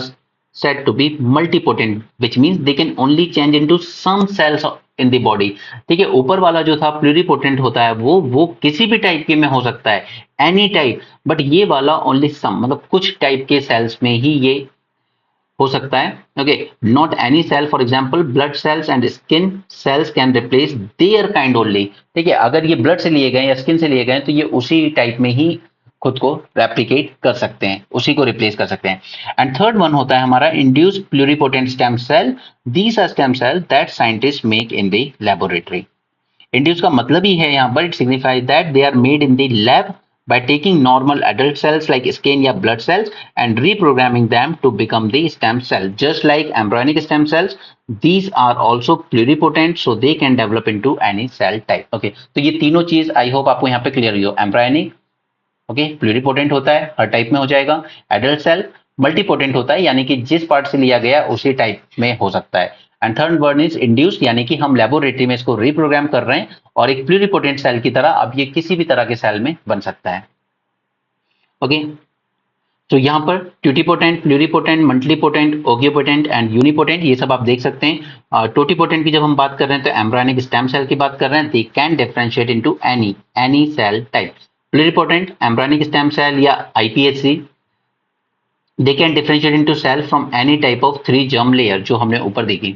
said to be multipotent, which means they can only change into some cells in the body. ठीक है, ऊपर वाला जो था प्लूरिपोटेंट होता है वो किसी भी टाइप के में हो सकता है, एनी टाइप, बट ये वाला ओनली सम, मतलब कुछ टाइप के सेल्स में ही ये हो सकता है. Okay, not any cell. For example blood cells and skin cells can replace their kind only. ठीक है, अगर ये ब्लड से लिए गए या स्किन से लिए गए तो ये उसी टाइप में ही खुद को रेप्लिकेट कर सकते हैं, उसी को रिप्लेस कर सकते हैं. एंड थर्ड वन होता है हमारा induced pluripotent stem cell. These are stem cell that scientist make in the laboratory. Induce का मतलब ही है यहाँ पर, it signifies that they are made in the lab by taking normal adult cells like skin या blood cells and reprogramming them to become the stem cell. Just like embryonic stem cells, these are also pluripotent, so they can develop into any cell type. Okay, तो ये तीनों चीज आई होप आपको यहाँ पे क्लियर हुई हो. एम्ब्रायनिक ओके प्लूरिपोटेंट होता है, हर टाइप में हो जाएगा. एडल्ट सेल मल्टीपोटेंट होता है, यानी कि जिस पार्ट से लिया गया उसी टाइप में हो सकता है. And third one is induced, यानी कि हम लेबोरेटरी में इसको रिप्रोग्राम कर रहे हैं और एक प्लूरिपोटेंट सेल की तरह अब ये किसी भी तरह के सेल में बन सकता है. ओके, तो यहाँ पर ट्यूटिपोटेंट, प्लूरिपोटेंट, मल्टीपोटेंट, ओगियोपोटेंट एंड यूनिपोटेंट ये सब आप देख सकते हैं. टोटिपोटेंट की जब हम बात कर रहे हैं तो एम्ब्रायनिक स्टेम सेल की बात कर रहे हैं. They can differentiate into any cell type. Pluripotent embryonic stem cell या IPHC, they can differentiate into cell from any type of 3 germ layer जो हमने ऊपर देखी.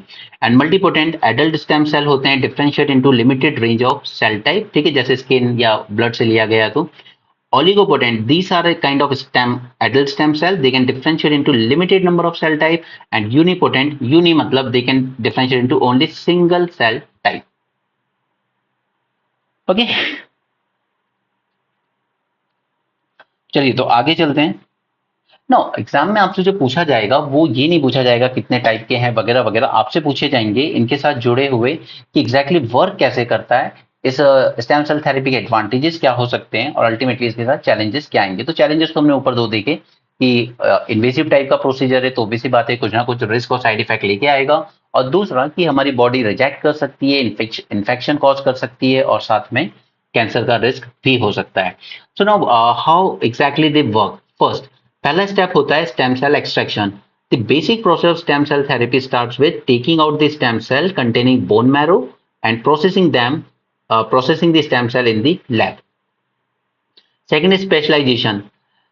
And multipotent adult stem cell होते हैं, differentiate into limited range of cell type. ठीक है, जैसे स्किन या ब्लड से लिया गया तो. Oligopotent, these are a kind of adult stem cell. They can differentiate into limited number of cell type. And unipotent, uni मतलब they can differentiate into only single cell type. Okay. चलिए तो आगे चलते हैं. नो, एग्जाम में आपसे जो पूछा जाएगा वो ये नहीं पूछा जाएगा कितने टाइप के हैं वगैरह वगैरह, आपसे पूछे जाएंगे इनके साथ जुड़े हुए कि एग्जैक्टली वर्क कैसे करता है, इस स्टेम सेल थेरेपी के एडवांटेजेस क्या हो सकते हैं और अल्टीमेटली इसके साथ चैलेंजेस क्या आएंगे. तो चैलेंजेस तो हमने ऊपर दो देखे कि इन्वेसिव टाइप का प्रोसीजर है तो ऑब्वियसली बात है कुछ ना कुछ रिस्क और साइड इफेक्ट लेके आएगा, और दूसरा कि हमारी बॉडी रिजेक्ट कर सकती है, इन्फेक्शन कॉज कर सकती है और साथ में कैंसर का रिस्क भी हो सकता है. So now how exactly they work. First, पहला स्टेप होता है stem cell extraction. The basic process of stem cell therapy starts with taking out the stem cell containing bone marrow and processing the stem cell in the lab. Second is specialization.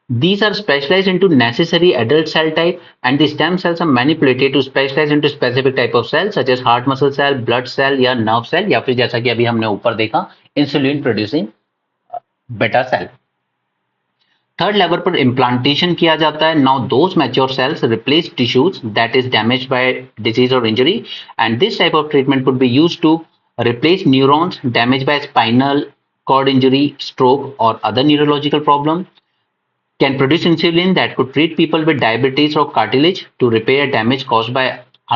These are specialized into necessary adult cell type and the stem cells are manipulated to specialize into specific type of cells such as heart muscle cell, blood cell या nerve cell या फिर जैसा कि अभी हमने ऊपर देखा insulin producing beta cell. Third level पर इम्प्लांटेशन किया जाता है. Now those mature cells replace tissues that is damaged by disease और injury and this type of treatment could be used to replace neurons damaged by spinal cord injury, stroke, or other neurological problem. Can produce insulin that could treat people with diabetes or cartilage to repair damage caused by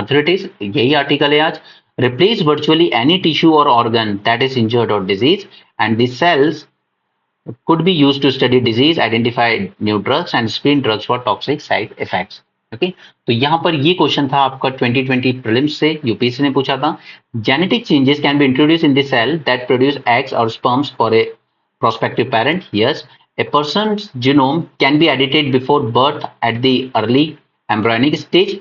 arthritis. यही आर्टिकल है आज. Replace virtually any tissue or organ that is injured or diseased, and these cells could be used to study disease, identify new drugs, and screen drugs for toxic side effects. Okay, तो यहाँ पर ये क्वेश्चन था आपका 2020 प्रीलिम्स से, यूपीएससी ने पूछा था. Genetic changes can be introduce in the cell that produce eggs और sperms for a prospective parent. Yes, a person's genome can be edited before birth at the early embryonic stage,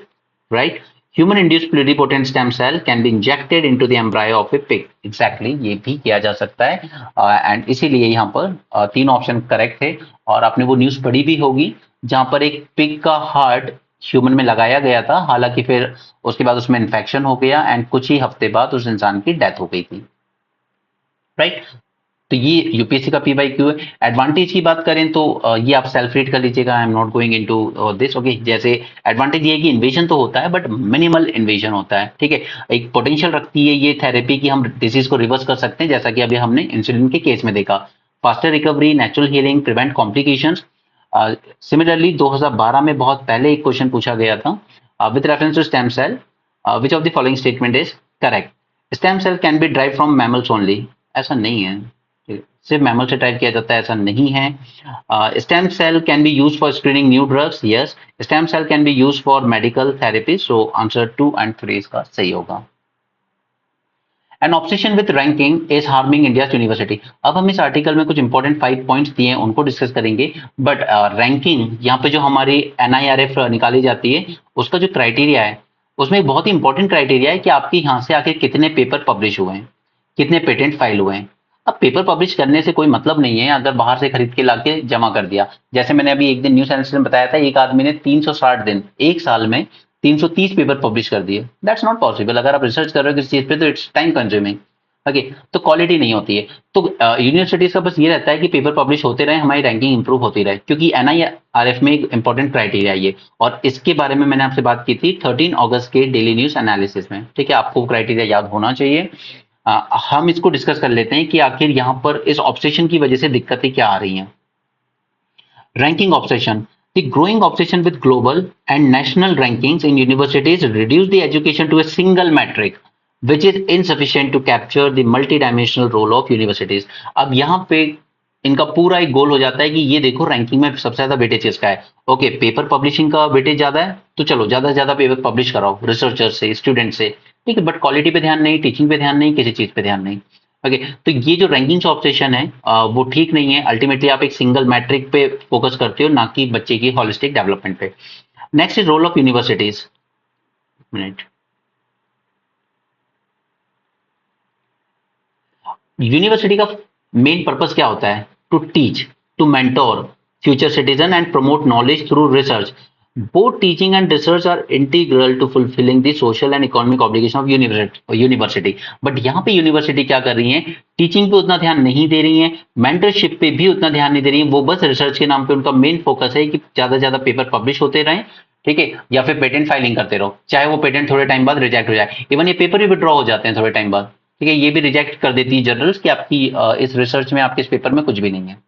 right? Human induced pluripotent stem cell can be injected into the embryo of a pig. Exactly, ये भी किया जा सकता है. एंड इसीलिए यहाँ पर तीन ऑप्शन करेक्ट थे. और आपने वो न्यूज पढ़ी भी होगी जहां पर एक पिग का हार्ट ह्यूमन में लगाया गया था, हालांकि फिर उसके बाद उसमें इन्फेक्शन हो गया एंड कुछ ही हफ्ते बाद उस इंसान की डेथ हो गई थी. राइट, तो ये यूपीएससी का पीवाईक्यू है. एडवांटेज की बात करें तो ये आप सेल्फ रीड कर लीजिएगा, आई am not going into this. Okay, जैसे एडवांटेज ये है कि इन्वेजन तो होता है बट मिनिमल इन्वेजन होता है. ठीक है, एक पोटेंशियल रखती है ये थेरेपी कि हम डिजीज को रिवर्स कर सकते हैं, जैसा कि अभी हमने इंसुलिन के केस में देखा. Faster recovery, natural healing, prevent complications. Similarly 2012 में बहुत पहले एक क्वेश्चन पूछा गया था with reference to stem cell, which of the following statement is correct. Stem cell can be drive from mammals only. ऐसा नहीं है, सिर्फ मैमल से ड्राइव किया जाता है ऐसा नहीं है. Stem cell can be use for screening new drugs. Yes, stem cell can be use for medical therapy. So answer 2 and 3 इसका सही होगा. An obsession with ranking is harming India university. अब हम इस आर्टिकल में कुछ इंपॉर्टेंट 5 पॉइंट्स दिए हैं, उनको डिस्कस करेंगे। बट रैंकिंग यहाँ पे जो हमारी NIRF निकाली जाती है, उसका जो क्राइटेरिया है, उसमें एक बहुत ही इंपॉर्टेंट क्राइटेरिया है कि आपके यहाँ से आखिर कितने पेपर पब्लिश हुए हैं, कितने पेटेंट फाइल हुए हैं। अब पेपर पब्लिश करने से कोई मतलब नहीं है अगर बाहर से खरीद के लाके जमा कर दिया। जैसे मैंने अभी एक दिन न्यूज एनालिसिस में बताया था, एक आदमी ने 360 दिन, एक साल में 330 पेपर पब्लिश कर दिए। That's not possible. अगर आप रिसर्च कर रहे हो किसी चीज पे तो इट्स टाइम कंज्यूमिंग। ओके, तो क्वालिटी नहीं होती है। तो यूनिवर्सिटीज का बस ये रहता है कि पेपर पब्लिश होते रहे, हमारी रैंकिंग इंप्रूव होती रहे, क्योंकि NIRF में एक इंपॉर्टेंट क्राइटेरिया ये, और इसके बारे में मैंने आपसे बात की थी 13 अगस्त के डेली न्यूज एनालिसिस में। ठीक है, आपको क्राइटेरिया याद होना चाहिए। हम इसको डिस्कस कर लेते हैं कि आखिर यहाँ पर इस ऑब्सेशन की वजह से दिक्कतें क्या आ रही हैं। Ranking obsession. The growing obsession with global and national rankings in universities reduce the education to a single metric, which is insufficient to capture the multidimensional role of universities. अब यहाँ पे इनका पूरा एक गोल हो जाता है कि ये देखो रैंकिंग में सबसे ज्यादा वेटेज किसका है। ओके, पेपर पब्लिशिंग का वेटेज ज्यादा है, तो चलो ज्यादा से ज्यादा पेपर पब्लिश कराओ रिसर्चर से, स्टूडेंट से। ठीक है, बट क्वालिटी पे ध्यान नहीं, टीचिंग पे ध्यान नहीं, किसी चीज पे ध्यान नहीं। ओके, तो ये जो रैंकिंग ऑब्सेशन है वो ठीक नहीं है। अल्टीमेटली आप एक सिंगल मैट्रिक पे फोकस करते हो, ना कि बच्चे की होलिस्टिक डेवलपमेंट पे। Next is role of universities. Minute, university का मेन पर्पस क्या होता है? To teach, to mentor future citizen and promote knowledge through research. Both teaching and research are integral to fulfilling the social and economic obligation of university. But यहाँ पे यूनिवर्सिटी क्या कर रही है? टीचिंग पे उतना ध्यान नहीं दे रही है, मेंटरशिप पे भी उतना ध्यान नहीं दे रही है। वो बस रिसर्च के नाम पे उनका मेन फोकस है कि ज्यादा से ज्यादा पेपर पब्लिश होते रहें, ठीक है, या फिर पेटेंट फाइलिंग करते रहो, चाहे वो पेटेंट थोड़े टाइम बाद रिजेक्ट हो जाए। इवन ये पेपर भी विड्रॉ हो जाते हैं थोड़े टाइम बाद। ठीक है, ये भी रिजेक्ट कर देती है जर्नल्स कि आपकी इस रिसर्च में, आपके इस पेपर में कुछ भी नहीं है।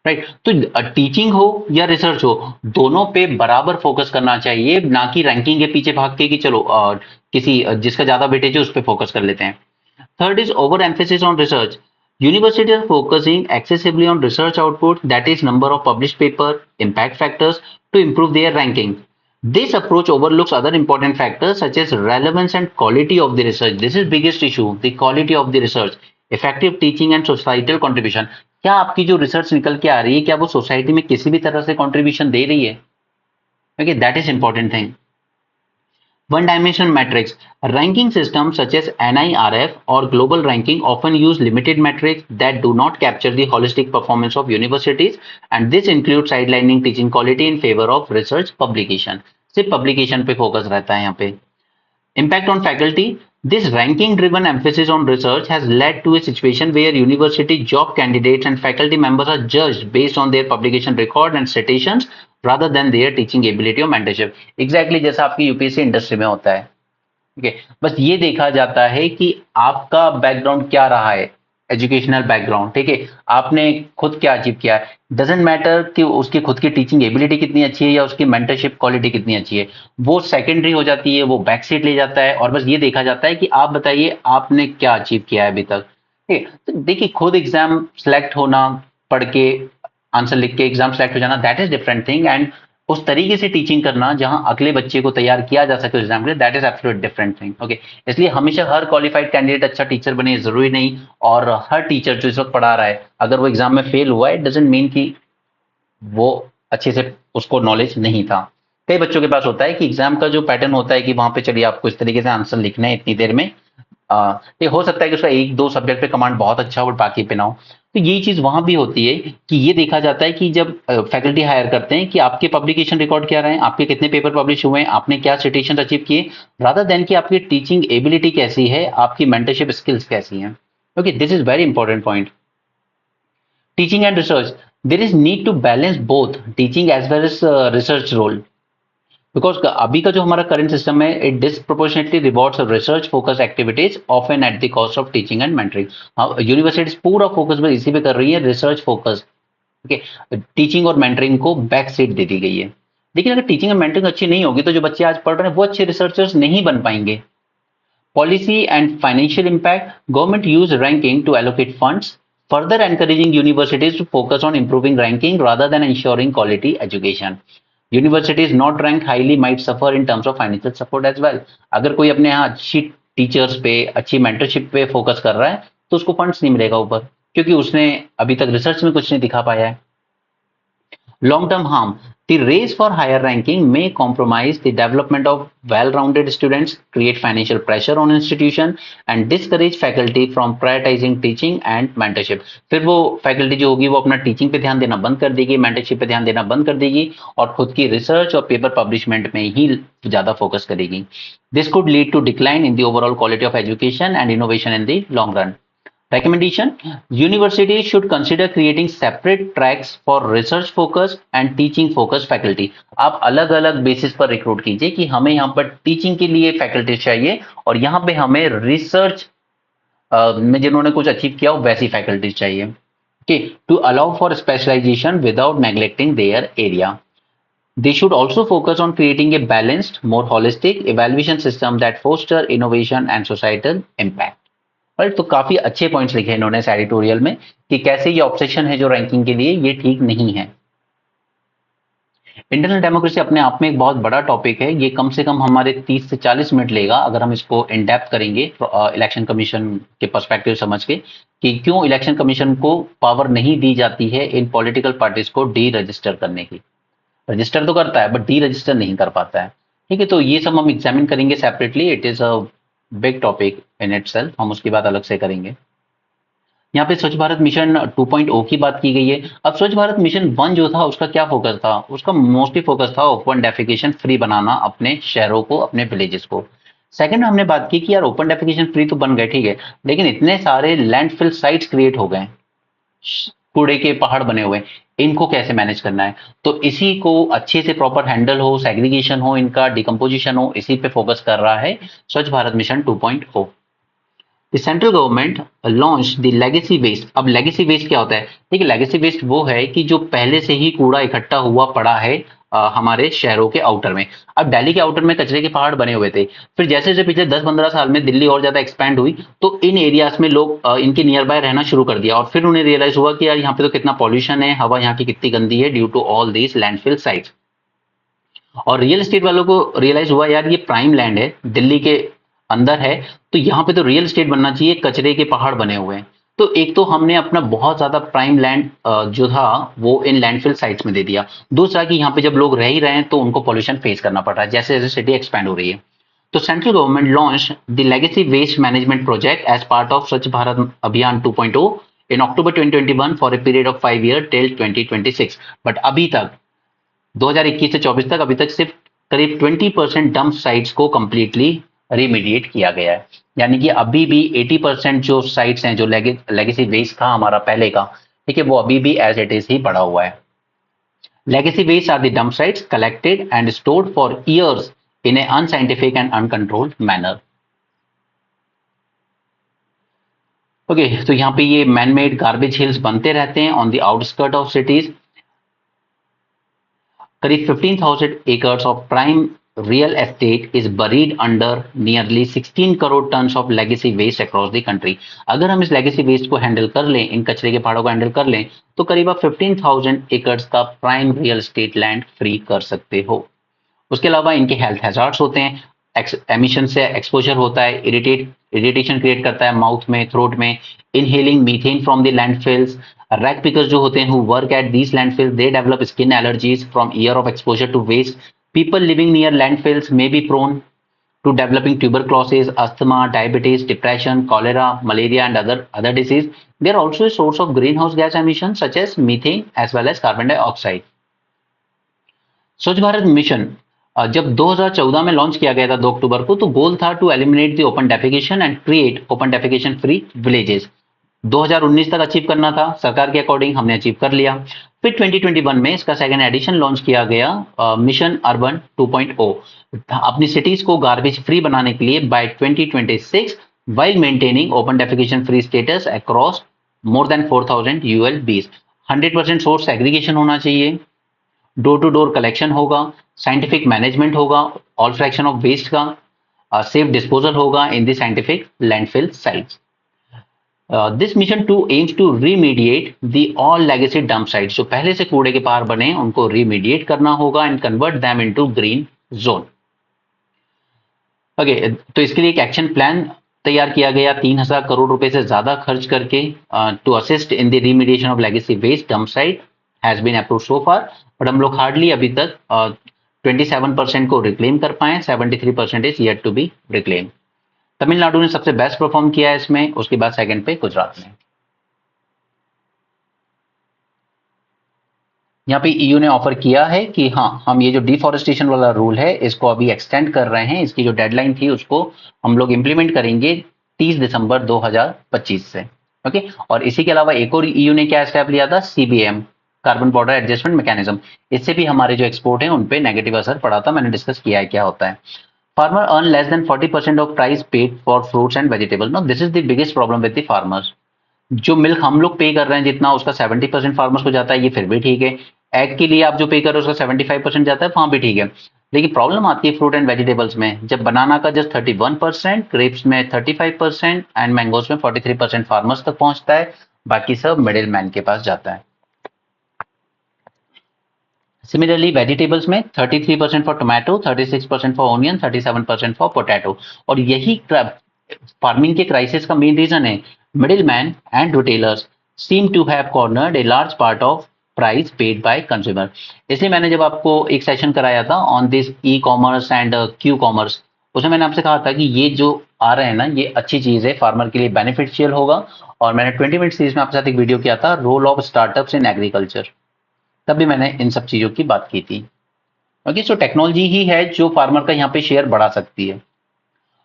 राइट, तो टीचिंग हो या रिसर्च हो, दोनों पे बराबर फोकस करना चाहिए, ना कि रैंकिंग के पीछे भाग के कि चलो किसी जिसका ज्यादा वेटेज है उस पर फोकस कर लेते हैं। Third is overemphasis on research. Universities are focusing excessively on research output, that is number of published paper, impact factors to improve their ranking. This approach overlooks other important factors such as relevance and quality of the research. This is biggest issue, the quality of the research, effective teaching and societal contribution. क्या आपकी जो रिसर्च निकल के आ रही है, क्या वो सोसाइटी में किसी भी तरह से कंट्रीब्यूशन दे रही है? Okay, that is important thing. One-dimensional metrics. Ranking systems such as NIRF or global ranking often use limited metrics that do not capture the holistic performance of universities, and this includes sidelining teaching quality in favor of research publication. सिर्फ publication पे focus रहता है यहाँ पे। Impact on faculty. This ranking-driven emphasis on research has led to a situation where university job candidates and faculty members are judged based on their publication record and citations rather than their teaching ability or mentorship. Exactly जैसा आपकी यूपीएससी इंडस्ट्री में होता है। ठीक है, बस ये देखा जाता है कि आपका बैकग्राउंड क्या रहा है, एजुकेशनल बैकग्राउंड। ठीक है, आपने खुद क्या अचीव किया है। डजेंट मैटर कि उसकी खुद की टीचिंग एबिलिटी कितनी अच्छी है या उसकी मेंटरशिप क्वालिटी कितनी अच्छी है, वो सेकेंडरी हो जाती है, वो बैक सीट ले जाता है, और बस ये देखा जाता है कि आप बताइए आपने क्या अचीव किया है अभी तक। ठीक है, तो देखिए खुद एग्जाम सेलेक्ट होना, पढ़ के आंसर लिख के एग्जाम सेलेक्ट हो जाना, that is different thing, and उस तरीके से टीचिंग करना जहां अगले बच्चे को तैयार किया जा सके एग्जाम के लिए, that is absolute different thing. Okay, इसलिए हमेशा हर क्वालिफाइड कैंडिडेट अच्छा टीचर बने जरूरी नहीं, और हर टीचर जो इस वक्त पढ़ा रहा है अगर वो एग्जाम में फेल हुआ है, डजंट मीन कि वो अच्छे से उसको नॉलेज नहीं था। कई बच्चों के पास होता है कि एग्जाम का जो पैटर्न होता है कि वहां पे चलिए आपको इस तरीके से आंसर लिखना है इतनी देर में, ये हो सकता है कि उसका एक दो सब्जेक्ट पे कमांड बहुत अच्छा हो बट बाकी पे ना हो। तो यही चीज वहां भी होती है कि ये देखा जाता है कि जब फैकल्टी हायर करते हैं कि आपके पब्लिकेशन रिकॉर्ड क्या रहे, आपके कितने पेपर पब्लिश हुए हैं, आपने क्या सिटेशन अचीव किए, रादर देन कि आपकी टीचिंग एबिलिटी कैसी है, आपकी मेंटरशिप स्किल्स कैसी हैं। Okay, this is very important point. Teaching and research, there is need to balance both teaching as well as research role, because अभी का जो हमारा करंट सिस्टम है it disproportionately rewards research focus activities often at the cost of teaching and mentoring. हाँ, यूनिवर्सिटीज पूरा फोकस बस इसी पे कर रही है, रिसर्च फोकस। ओके, टीचिंग और मेंटरिंग को बैक सीट दे दी गई है। लेकिन अगर टीचिंग और मेंटरिंग अच्छी नहीं होगी तो जो बच्चे आज पढ़ रहे हैं वो अच्छे रिसर्चर्स नहीं बन पाएंगे। Policy and financial impact, government use ranking to allocate funds, further encouraging universities to focus on improving ranking rather than ensuring quality education. Universities not ranked highly might suffer in terms of financial support as well. अगर कोई अपने यहाँ अच्छी टीचर्स पे, अच्छी मेंटरशिप पे फोकस कर रहा है, तो उसको फंड्स नहीं मिलेगा ऊपर, क्योंकि उसने अभी तक रिसर्च में कुछ नहीं दिखा पाया है। Long term harm. The race for higher ranking may compromise the development of well-rounded students, create financial pressure on institution, and discourage faculty from prioritizing teaching and mentorship. फिर वो फैकल्टी जो होगी वो अपना टीचिंग पे ध्यान देना बंद कर देगी, मेंटरशिप पे ध्यान देना बंद कर देगी और खुद की रिसर्च और पेपर पब्लिशमेंट में ही ज्यादा फोकस करेगी. This could lead to decline in the overall quality of education and innovation in the long run. Recommendation: Universities should consider creating separate tracks for research focus and teaching focus faculty. आप अलग अलग बेसिस पर रिक्रूट कीजिए कि हमें यहाँ पर टीचिंग के लिए फैकल्टी चाहिए और यहाँ पे हमें रिसर्च में जिन्होंने कुछ अचीव किया हो वैसी फैकल्टी चाहिए. Okay, to allow for specialization without neglecting their area. They should also focus on creating a balanced, more holistic evaluation system that foster innovation and societal impact. Right, तो काफी अच्छे पॉइंट्स लिखे इन्होंने इस एडिटोरियल में कि कैसे ये ऑब्सेशन है जो रैंकिंग के लिए ये ठीक नहीं है. इंटरनल डेमोक्रेसी अपने आप में एक बहुत बड़ा टॉपिक है. ये कम से कम हमारे 30 से 40 मिनट लेगा अगर हम इसको इन डेप्थ करेंगे इलेक्शन कमीशन के पर्सपेक्टिव समझ के कि क्यों इलेक्शन कमीशन को पावर नहीं दी जाती है इन पॉलिटिकल पार्टीज को डी रजिस्टर करने की. रजिस्टर तो करता है बट डी रजिस्टर नहीं कर पाता है. ठीक है, तो ये सब हम एग्जामिन करेंगे separately. It is a big topic in itself, हम उसकी बात अलग से करेंगे. यहाँ पे स्वच्छ भारत मिशन 2.0 की बात की गई है. अब स्वच्छ भारत मिशन 1 जो था उसका क्या फोकस था? उसका मोस्टली फोकस था ओपन डेफिकेशन फ्री बनाना अपने शहरों को, अपने विलेजेस को. सेकंड हमने बात की कि यार ओपन डेफिकेशन फ्री तो बन गए, ठीक है, लेकिन इतने सारे लैंडफिल साइट्स क्रिएट हो गए, कूड़े के पहाड़ बने हुए, इनको कैसे मैनेज करना है? तो इसी को अच्छे से प्रॉपर हैंडल हो, सेग्रीगेशन हो, इनका डिकम्पोजिशन हो, इसी पे फोकस कर रहा है Swachh Bharat mission 2.0. The central government launch the legacy waste. अब लेगेसी वेस्ट क्या होता है? देखिए, लेगेसी वेस्ट वो है कि जो पहले से ही कूड़ा इकट्ठा हुआ पड़ा है हमारे शहरों के आउटर में. अब दिल्ली के आउटर में कचरे के पहाड़ बने हुए थे, फिर जैसे जैसे पिछले 10-15 साल में दिल्ली और ज्यादा एक्सपैंड हुई तो इन एरियाज में लोग इनके नियर बाय रहना शुरू कर दिया और फिर उन्हें रियलाइज हुआ कि यार यहाँ पे तो कितना पॉल्यूशन है, हवा यहाँ की कितनी गंदी है due to all this landfill sites. और रियल एस्टेट वालों को रियलाइज हुआ यार ये प्राइम लैंड है, दिल्ली के अंदर है, तो यहाँ पे तो रियल एस्टेट बनना चाहिए, कचरे के पहाड़ बने हुए हैं. तो एक तो हमने अपना बहुत ज्यादा प्राइम लैंड जो था वो इन लैंडफिल साइट्स में दे दिया. दूसरा कि यहाँ पे जब लोग रह ही रहे हैं तो उनको पॉल्यूशन फेस करना पड़ रहा है जैसे जैसे सिटी एक्सपैंड हो रही है. तो central government launch the legacy waste management project as part of Swachh Bharat Abhiyan 2.0 in October 2021 for a period of 5 year till 2026. But अभी तक 2021 से 24 तक अभी तक सिर्फ करीब 20% डंप साइट्स को कंप्लीटली रिमीडिएट किया गया है. यानी कि अभी भी 80% जो साइट्स हैं, जो लेगेसी वेस्ट था हमारा पहले का, ठीक है, वो अभी भी एज इट इज ही पड़ा हुआ है. Legacy waste are the dump sites collected and stored for years in a unscientific and uncontrolled manner. Okay, तो यहाँ पे ये मैन मेड गार्बेज हिल्स बनते रहते हैं on the outskirt of cities. करीब 15,000 acres of prime real estate is buried under nearly 16 crore tons of legacy waste across the country. अगर हम इस legacy waste को हैंडल कर लें, इन कचरे के पहाड़ों को हैंडल कर लें, तो करीब आप 15,000 एकड़ का prime real estate land free कर सकते हो. उसके अलावा इनके हेल्थ हैजार्ड्स होते हैं, एमिशन से एक्सपोजर होता है, इरिटेशन क्रिएट करता है माउथ में, थ्रोट में, inhaling methane from the landfills. Rag pickers जो होते हैं who work at these landfills, they develop skin allergies from year of exposure to waste. People living near landfills may be prone to developing tuberculosis, asthma, diabetes, depression, cholera, malaria, and other disease. They are also a source of greenhouse gas emissions such as methane as well as carbon dioxide. स्वच्छ भारत मिशन जब 2014 में लॉन्च किया गया था 2 अक्टूबर को, तो गोल था to eliminate the open defecation and create open defecation free villages. 2019 तक अचीव करना था, सरकार के अकॉर्डिंग हमने अचीव कर लिया. फिर 2021 में इसका सेकंड एडिशन लॉन्च किया गया, मिशन अर्बन 2.0, अपनी सिटीज को गार्बेज फ्री बनाने के लिए bye 2026 while maintaining open defecation free status across more than 4,000 ULBs. 100% source segregation होना चाहिए, डोर टू डोर कलेक्शन होगा, साइंटिफिक मैनेजमेंट होगा, ऑल फ्रैक्शन ऑफ वेस्ट का, सेफ डिस्पोजल होगा in the scientific landfill sites. This mission 2 aims to remediate the all legacy dump sites. जो पहले से कूड़े के पहाड़ बने उनको remediate करना होगा and convert them into green zone. Okay, तो इसके लिए एक एक्शन प्लान तैयार किया गया 3,000 करोड़ रुपए से ज्यादा खर्च करके to assist in the remediation of legacy waste dump site has been approve so far. But हम लोग हार्डली अभी तक 27% को रिक्लेम कर पाए, 73% is yet to be reclaim. Tamil Nadu ने सबसे बेस्ट परफॉर्म किया है इसमें, उसके बाद सेकंड पे गुजरात ने। यहाँ पे ईयू ने ऑफर किया है कि हाँ, हम ये जो डिफॉरेस्टेशन वाला रूल है इसको अभी एक्सटेंड कर रहे हैं, इसकी जो डेडलाइन थी उसको हम लोग इंप्लीमेंट करेंगे 30 दिसंबर 2025 से। ओके, और इसी के अलावा एक और ईयू ने क्या स्टेप लिया था, CBM, carbon border adjustment mechanism. इससे भी हमारे जो एक्सपोर्ट है उन पे नेगेटिव असर पड़ा था, मैंने डिस्कस किया है क्या होता है। Farmer earn less than 40% of price paid for fruits and vegetable. No, this is the biggest problem with the farmers. जो मिल्क हम लोग पे कर रहे हैं जितना, उसका 70% फार्मर्स को जाता है, ये फिर भी ठीक है। एग के लिए आप जो पे कर रहे हो उसका 75% जाता है, वहां भी ठीक है। लेकिन प्रॉब्लम आती है फ्रूट एंड वेजिटेबल्स में, जब बनाना का जस्ट 31%, ग्रेप्स में 35% एंड मैंगोज में 43% फार्मर्स तक पहुंचता है, बाकी सब मिडिल मैन के पास जाता है। सिमिलरली वेजिटेबल्स में 33% for tomato, 36% for onion, 37% for potato. और यही फार्मिंग के क्राइसिस का मेन रीजन है, middle man and retailers seem to have cornered a large part of price paid by consumer. इसलिए मैंने जब आपको एक सेशन कराया था on this e commerce and q commerce, उसमें मैंने आपसे कहा था कि ये जो आ रहे हैं ना, ये अच्छी चीज है, फार्मर के लिए बेनिफिशियल होगा। और मैंने 20 मिनट सीरीज में आपके साथ एक वीडियो किया था, role of startups in agriculture, तब भी मैंने इन सब चीजों की बात की थी। ओके, सो टेक्नोलॉजी ही है जो फार्मर का यहाँ पे शेयर बढ़ा सकती है।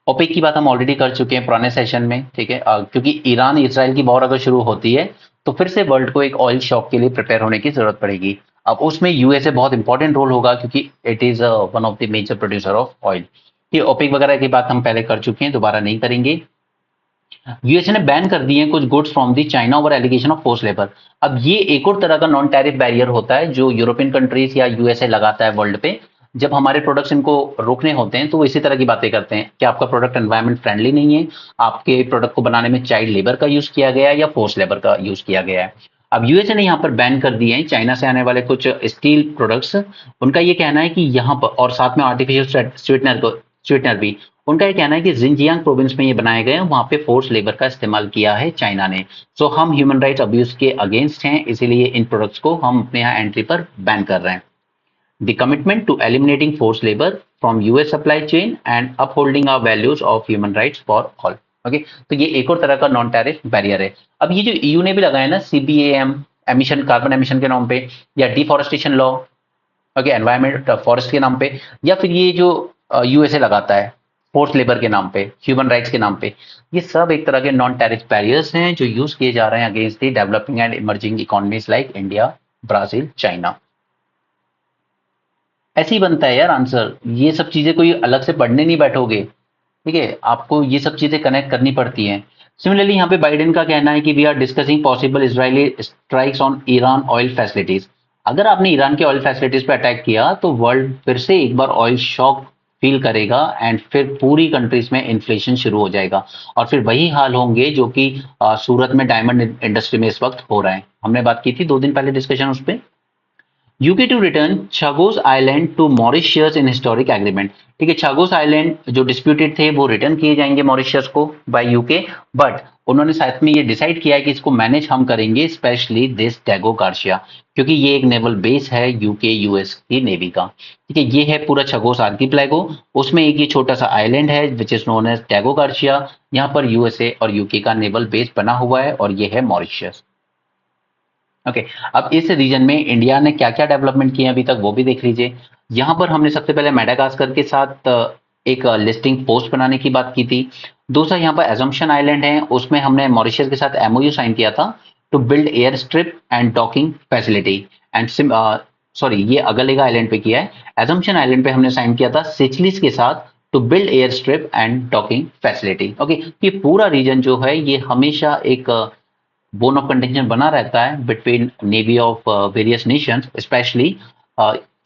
ओपेक की बात हम ऑलरेडी कर चुके हैं पुराने सेशन में, ठीक है। क्योंकि ईरान इसराइल की वॉर अगर शुरू होती है तो फिर से वर्ल्ड को एक ऑयल शॉक के लिए प्रिपेयर होने की जरूरत पड़ेगी। अब उसमें यूएसए बहुत इंपॉर्टेंट रोल होगा, क्योंकि it is one of the major producer of oil. ये ओपेक वगैरह की बात हम पहले कर चुके हैं, दोबारा नहीं करेंगे। यूएसए ने बैन कर दिए कुछ goods from the China over allegation of force labour. अब ये एक और तरह का नॉन टैरिफ बैरियर होता है जो यूरोपियन कंट्रीज या यूएसए लगाता है वर्ल्ड पे। जब हमारे प्रोडक्ट्स इनको रोकने होते हैं तो वो इसी तरह की बातें करते हैं कि आपका प्रोडक्ट एनवायरमेंट फ्रेंडली नहीं है, आपके प्रोडक्ट को बनाने में चाइल्ड लेबर का यूज किया गया है या फोर्स लेबर का यूज किया गया है। अब यूएसए ने यहाँ पर बैन कर दिए हैं चाइना से आने वाले कुछ स्टील प्रोडक्ट्स। उनका ये कहना है कि यहाँ पर, और साथ में आर्टिफिशियल स्वीटनर भी, उनका ये कहना है कि जिनजियांग प्रोविंस में ये बनाए गए हैं, वहां पे फोर्स लेबर का इस्तेमाल किया है चाइना ने। सो हम ह्यूमन राइट्स अब्यूज के अगेंस्ट हैं, इसीलिए इन प्रोडक्ट्स को हम अपने यहाँ एंट्री पर बैन कर रहे हैं। The commitment to eliminating force labour from US supply chain and upholding our values of human rights for all. Okay, तो ये एक और तरह का नॉन टैरिफ बैरियर है। अब ये जो ईयू ने भी लगाया ना, सीबीएम, एमिशन, कार्बन एमिशन के नाम पे, या deforestation law, okay, environment forest के नाम पे, या फिर ये जो यूएसए लगाता है फोर्स लेबर के नाम पे, ह्यूमन राइट्स के नाम पे, ये सब एक तरह के नॉन टैरिफ बैरियर्स हैं जो यूज किए जा रहे हैं against the developing and emerging economies like India, Brazil, China. ऐसे ही बनता है यार आंसर, ये सब चीजें कोई अलग से पढ़ने नहीं बैठोगे, ठीक है, आपको ये सब चीजें कनेक्ट करनी पड़ती हैं। सिमिलरली यहाँ पे बाइडेन का कहना है कि we are discussing possible Israeli strikes on Iran oil facilities. अगर आपने ईरान के ऑयल फैसिलिटीज पे अटैक किया तो वर्ल्ड फिर से एक बार ऑयल शॉक फील करेगा एंड फिर पूरी कंट्रीज में इन्फ्लेशन शुरू हो जाएगा। और फिर वही हाल होंगे जो कि सूरत में डायमंड इंडस्ट्री में इस वक्त हो रहा है। हमने बात की थी 2 दिन पहले डिस्कशन उस पर। UK to return Chagos island to Mauritius in historic agreement. ठीक है, छगोस आइलैंड जो डिस्प्यूटेड थे वो रिटर्न किए जाएंगे मॉरिशियस को बाय यूके, बट उन्होंने साथ में ये डिसाइड किया है कि इसको मैनेज हम करेंगे, स्पेशली दिस टैगो गार्शिया, क्योंकि ये एक नेवल बेस है यूके यूएस की नेवी का। ठीक है, ये है पूरा छगोस आर्किप्लैगो, उसमें एक ये छोटा सा आइलैंड है which is known as Diego Garcia. यहाँ पर यूएसए और यूके का नेवल बेस बना हुआ है और ये है मॉरिशियस। ओके, अब इस रीजन में इंडिया ने क्या क्या डेवलपमेंट किए अभी तक वो भी देख लीजिए। यहाँ पर हमने सबसे पहले मेडागास्कर के साथ एक लिस्टिंग पोस्ट बनाने की बात की थी। दूसरा यहाँ पर एजम्पशन आइलैंड है, उसमें हमने मॉरिशस के साथ एमओयू साइन किया था to build air strip and docking facility and sorry, ये अगलेगा आइलैंड पे किया है। एजम्पशन आइलैंड पे हमने साइन किया था सिचलिस के साथ to build air strip and docking facility. Okay, ये पूरा रीजन जो है ये हमेशा एक बोन ऑफ कंटेंशन बना रहता है between navy of various Nations, specially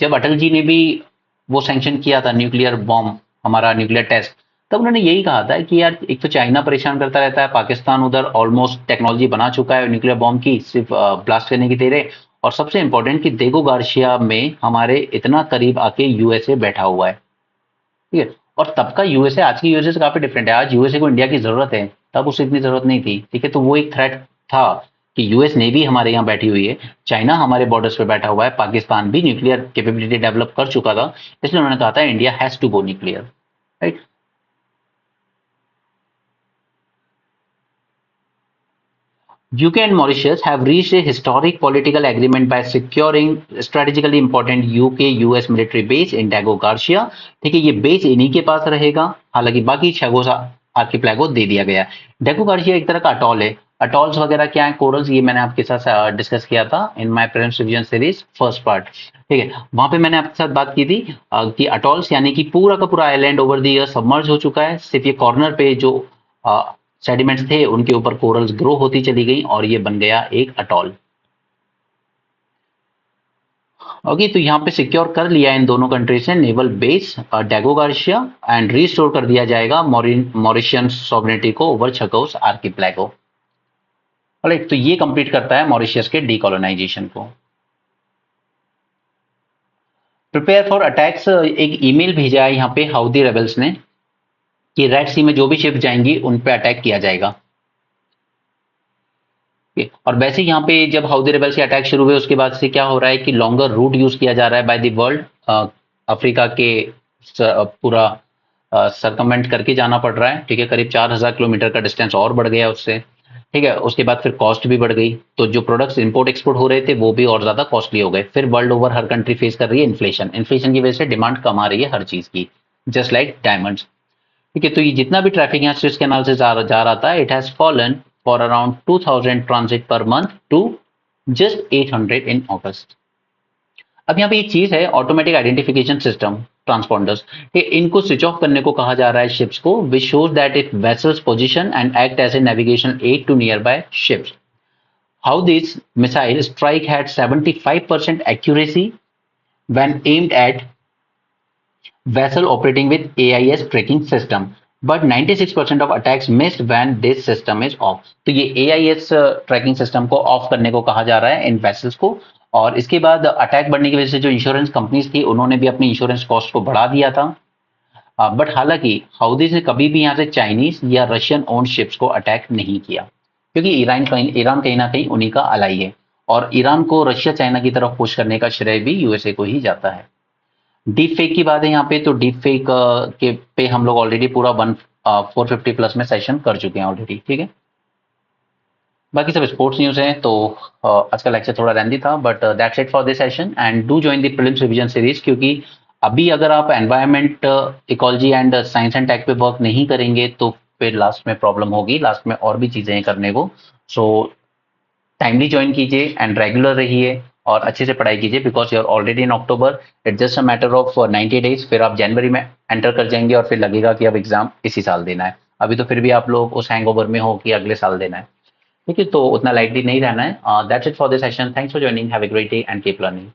जब अटल जी ने भी वो सैंक्शन किया था न्यूक्लियर बॉम्ब, हमारा न्यूक्लियर टेस्ट, तब उन्होंने यही कहा था कि यार एक तो चाइना परेशान करता रहता है, पाकिस्तान उधर ऑलमोस्ट टेक्नोलॉजी बना चुका है न्यूक्लियर बॉम्ब की, सिर्फ ब्लास्ट करने की देर है, और सबसे इंपॉर्टेंट कि देगो गार्शिया में हमारे इतना करीब आके यूएसए बैठा हुआ है। ठीक है, और तब का यूएसए आज की यूएसए से काफी डिफरेंट है। आज यूएसए को इंडिया की जरूरत है, तब उसे इतनी जरूरत नहीं थी। ठीक है, तो वो एक थ्रेट था कि यूएस नेवी हमारे यहाँ बैठी हुई है, चाइना हमारे बॉर्डर्स पे बैठा हुआ है, पाकिस्तान भी न्यूक्लियर कैपेबिलिटी डेवलप कर चुका था, इसलिए उन्होंने कहा था India has to go nuclear, right. UK and Mauritius have reached a historic political agreement by securing strategically important UK-US military base in Dago Garcia। ठीक है, ये बेस इन्हीं के पास रहेगा, हालांकि बाकी छगोसा आर्किपेलागो दे दिया गया है। डेगो गार्सिया एक तरह का अटॉल है। अटॉल्स वगैरह क्या है, कोरल्स, ये मैंने आपके साथ डिस्कस किया था in my prelims revision series first part. ठीक है, वहां पे मैंने आपके साथ बात की थी कि अटॉल्स यानी कि पूरा का पूरा island over the year submerge हो चुका है, सिर्फ ये कॉर्नर पे जो सेडिमेंट्स थे उनके ऊपर कोरल्स ग्रो होती चली गई और ये बन गया एक अटॉल। ओके, तो यहाँ पे सिक्योर कर लिया इन दोनों कंट्रीज ने naval base Diego Garcia, and restore कर दिया जाएगा मॉरिशियन सॉवरेनिटी को ओवर छगोस आर्किपेलागो। राइट, तो ये कंप्लीट करता है मॉरिशियस के डीकोलोनाइजेशन को। प्रिपेयर फॉर अटैक्स, एक ईमेल भेजा है यहाँ पे हाउदी रेबल्स ने कि रेड सी में जो भी शिप जाएंगी उन पे अटैक किया जाएगा। और वैसे यहाँ पे जब हाउदी रेबल्स के अटैक शुरू हुए उसके बाद से क्या हो रहा है कि लॉन्गर रूट यूज किया जा रहा है बाय द वर्ल्ड। अफ्रीका के पूरा सरकमेंट करके जाना पड़ रहा है। ठीक है, करीब 4000 किलोमीटर का डिस्टेंस और बढ़ गया उससे। ठीक है, उसके बाद फिर कॉस्ट भी बढ़ गई, तो जो प्रोडक्ट्स इंपोर्ट एक्सपोर्ट हो रहे थे वो भी और ज्यादा कॉस्टली हो गए। फिर वर्ल्ड ओवर हर कंट्री फेस कर रही है इन्फ्लेशन, इन्फ्लेशन की वजह से डिमांड कम आ रही है हर चीज की, जस्ट लाइक डायमंड्स। ठीक है, तो ये जितना भी ट्रैफिक यहाँ स्विस कैनाल से जा रहा था, it has fallen for around 2000 transit पर month to just 800 in August. अब यहाँ पे एक चीज है, ऑटोमेटिक आइडेंटिफिकेशन सिस्टम ट्रांसपॉन्डर्स, इनको स्विच ऑफ करने को कहा जा रहा है शिप्स को, which shows that it vessels position and act as a navigation aid to nearby ships. How this missile strike had 75% accuracy when aimed at vessel operating with AIS tracking system, but 96% of attacks missed when this system is off। तो ये AIS ट्रैकिंग सिस्टम को ऑफ करने को कहा जा रहा है इन वेसल्स को। और इसके बाद अटैक बढ़ने की वजह से जो इंश्योरेंस कंपनीज थी उन्होंने भी अपनी इंश्योरेंस कॉस्ट को बढ़ा दिया था। बट हालांकि हाउदीज ने कभी भी यहाँ से चाइनीज या रशियन ओन्ड शिप्स को अटैक नहीं किया, क्योंकि ईरान कहीं ना कहीं उन्हीं का अलाई है, और ईरान को रशिया चाइना की तरफ पुश करने का श्रेय भी यूएसए को ही जाता है। डीप फेक की बात है यहाँ पे, तो डीप फेक के पे हम लोग ऑलरेडी पूरा 450 प्लस में सेशन कर चुके हैं ऑलरेडी। ठीक है, बाकी सब स्पोर्ट्स न्यूज है, तो आज का लेक्चर थोड़ा लेंथी था, but that's it for this session and do join the prelims revision series. क्योंकि अभी अगर आप environment, ecology and science and tech पे वर्क नहीं करेंगे तो फिर लास्ट में प्रॉब्लम होगी, लास्ट में और भी चीजें करने को। सो टाइमली ज्वाइन कीजिए एंड रेगुलर रहिए और अच्छे से पढ़ाई कीजिए, because you are already in October, it's just a matter of 90 days, फिर आप जनवरी में एंटर कर जाएंगे और फिर लगेगा कि अब एग्जाम इसी साल देना है। अभी तो फिर भी आप लोग उस हैंगओवर में हो कि अगले साल देना है। ठीक है, तो उतना लाइटली नहीं रहना है। That's it for this session, thanks for joining, have a great day and keep learning.